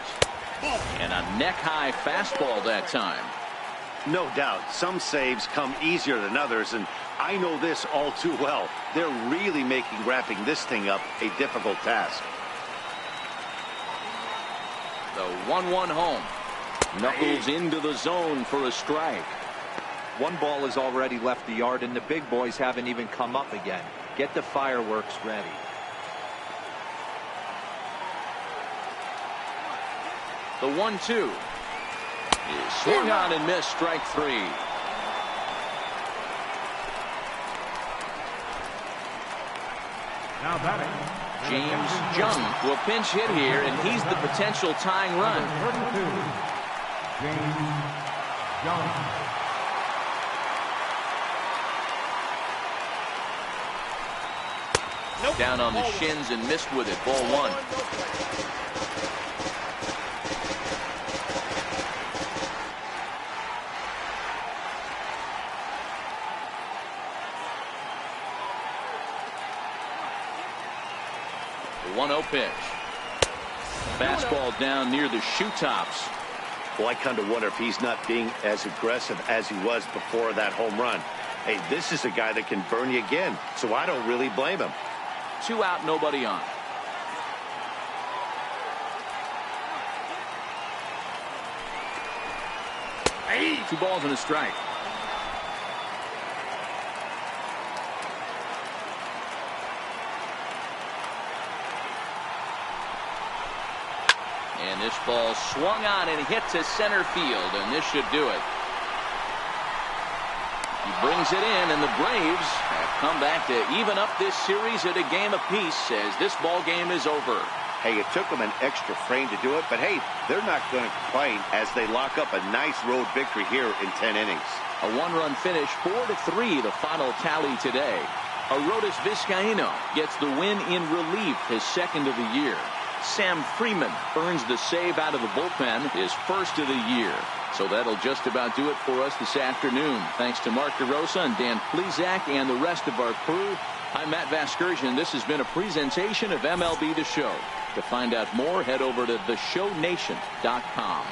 And a neck-high fastball that time. No doubt, some saves come easier than others, and I know this all too well. They're really making wrapping this thing up a difficult task. The 1-1 home. Knuckles into the zone for a strike. 1 ball has already left the yard, and the big boys haven't even come up again. Get the fireworks ready. The 1-2 is swung on and missed, strike 3. Now batting, James Jung will pinch hit here, and he's the potential tying run. 32, James Young. Down on the shins and missed with it. Ball one. The 1-0 pitch. Fastball down near the shoe tops. Well, I kind of wonder if he's not being as aggressive as he was before that home run. Hey, this is a guy that can burn you again, so I don't really blame him. 2 out, nobody on. Hey. 2 balls and a strike. And this ball swung on and hit to center field, and this should do it. He brings it in, and the Braves have come back to even up this series at a game apiece as this ball game is over. Hey, it took them an extra frame to do it, but hey, they're not going to complain as they lock up a nice road victory here in 10 innings. A 1-run finish, 4-3, the final tally today. Arodys Vizcaíno gets the win in relief, his second of the year. Sam Freeman earns the save out of the bullpen, his first of the year. So that'll just about do it for us this afternoon. Thanks to Mark DeRosa and Dan Plesac and the rest of our crew. I'm Matt Vasgersian. This has been a presentation of MLB The Show. To find out more, head over to theshownation.com.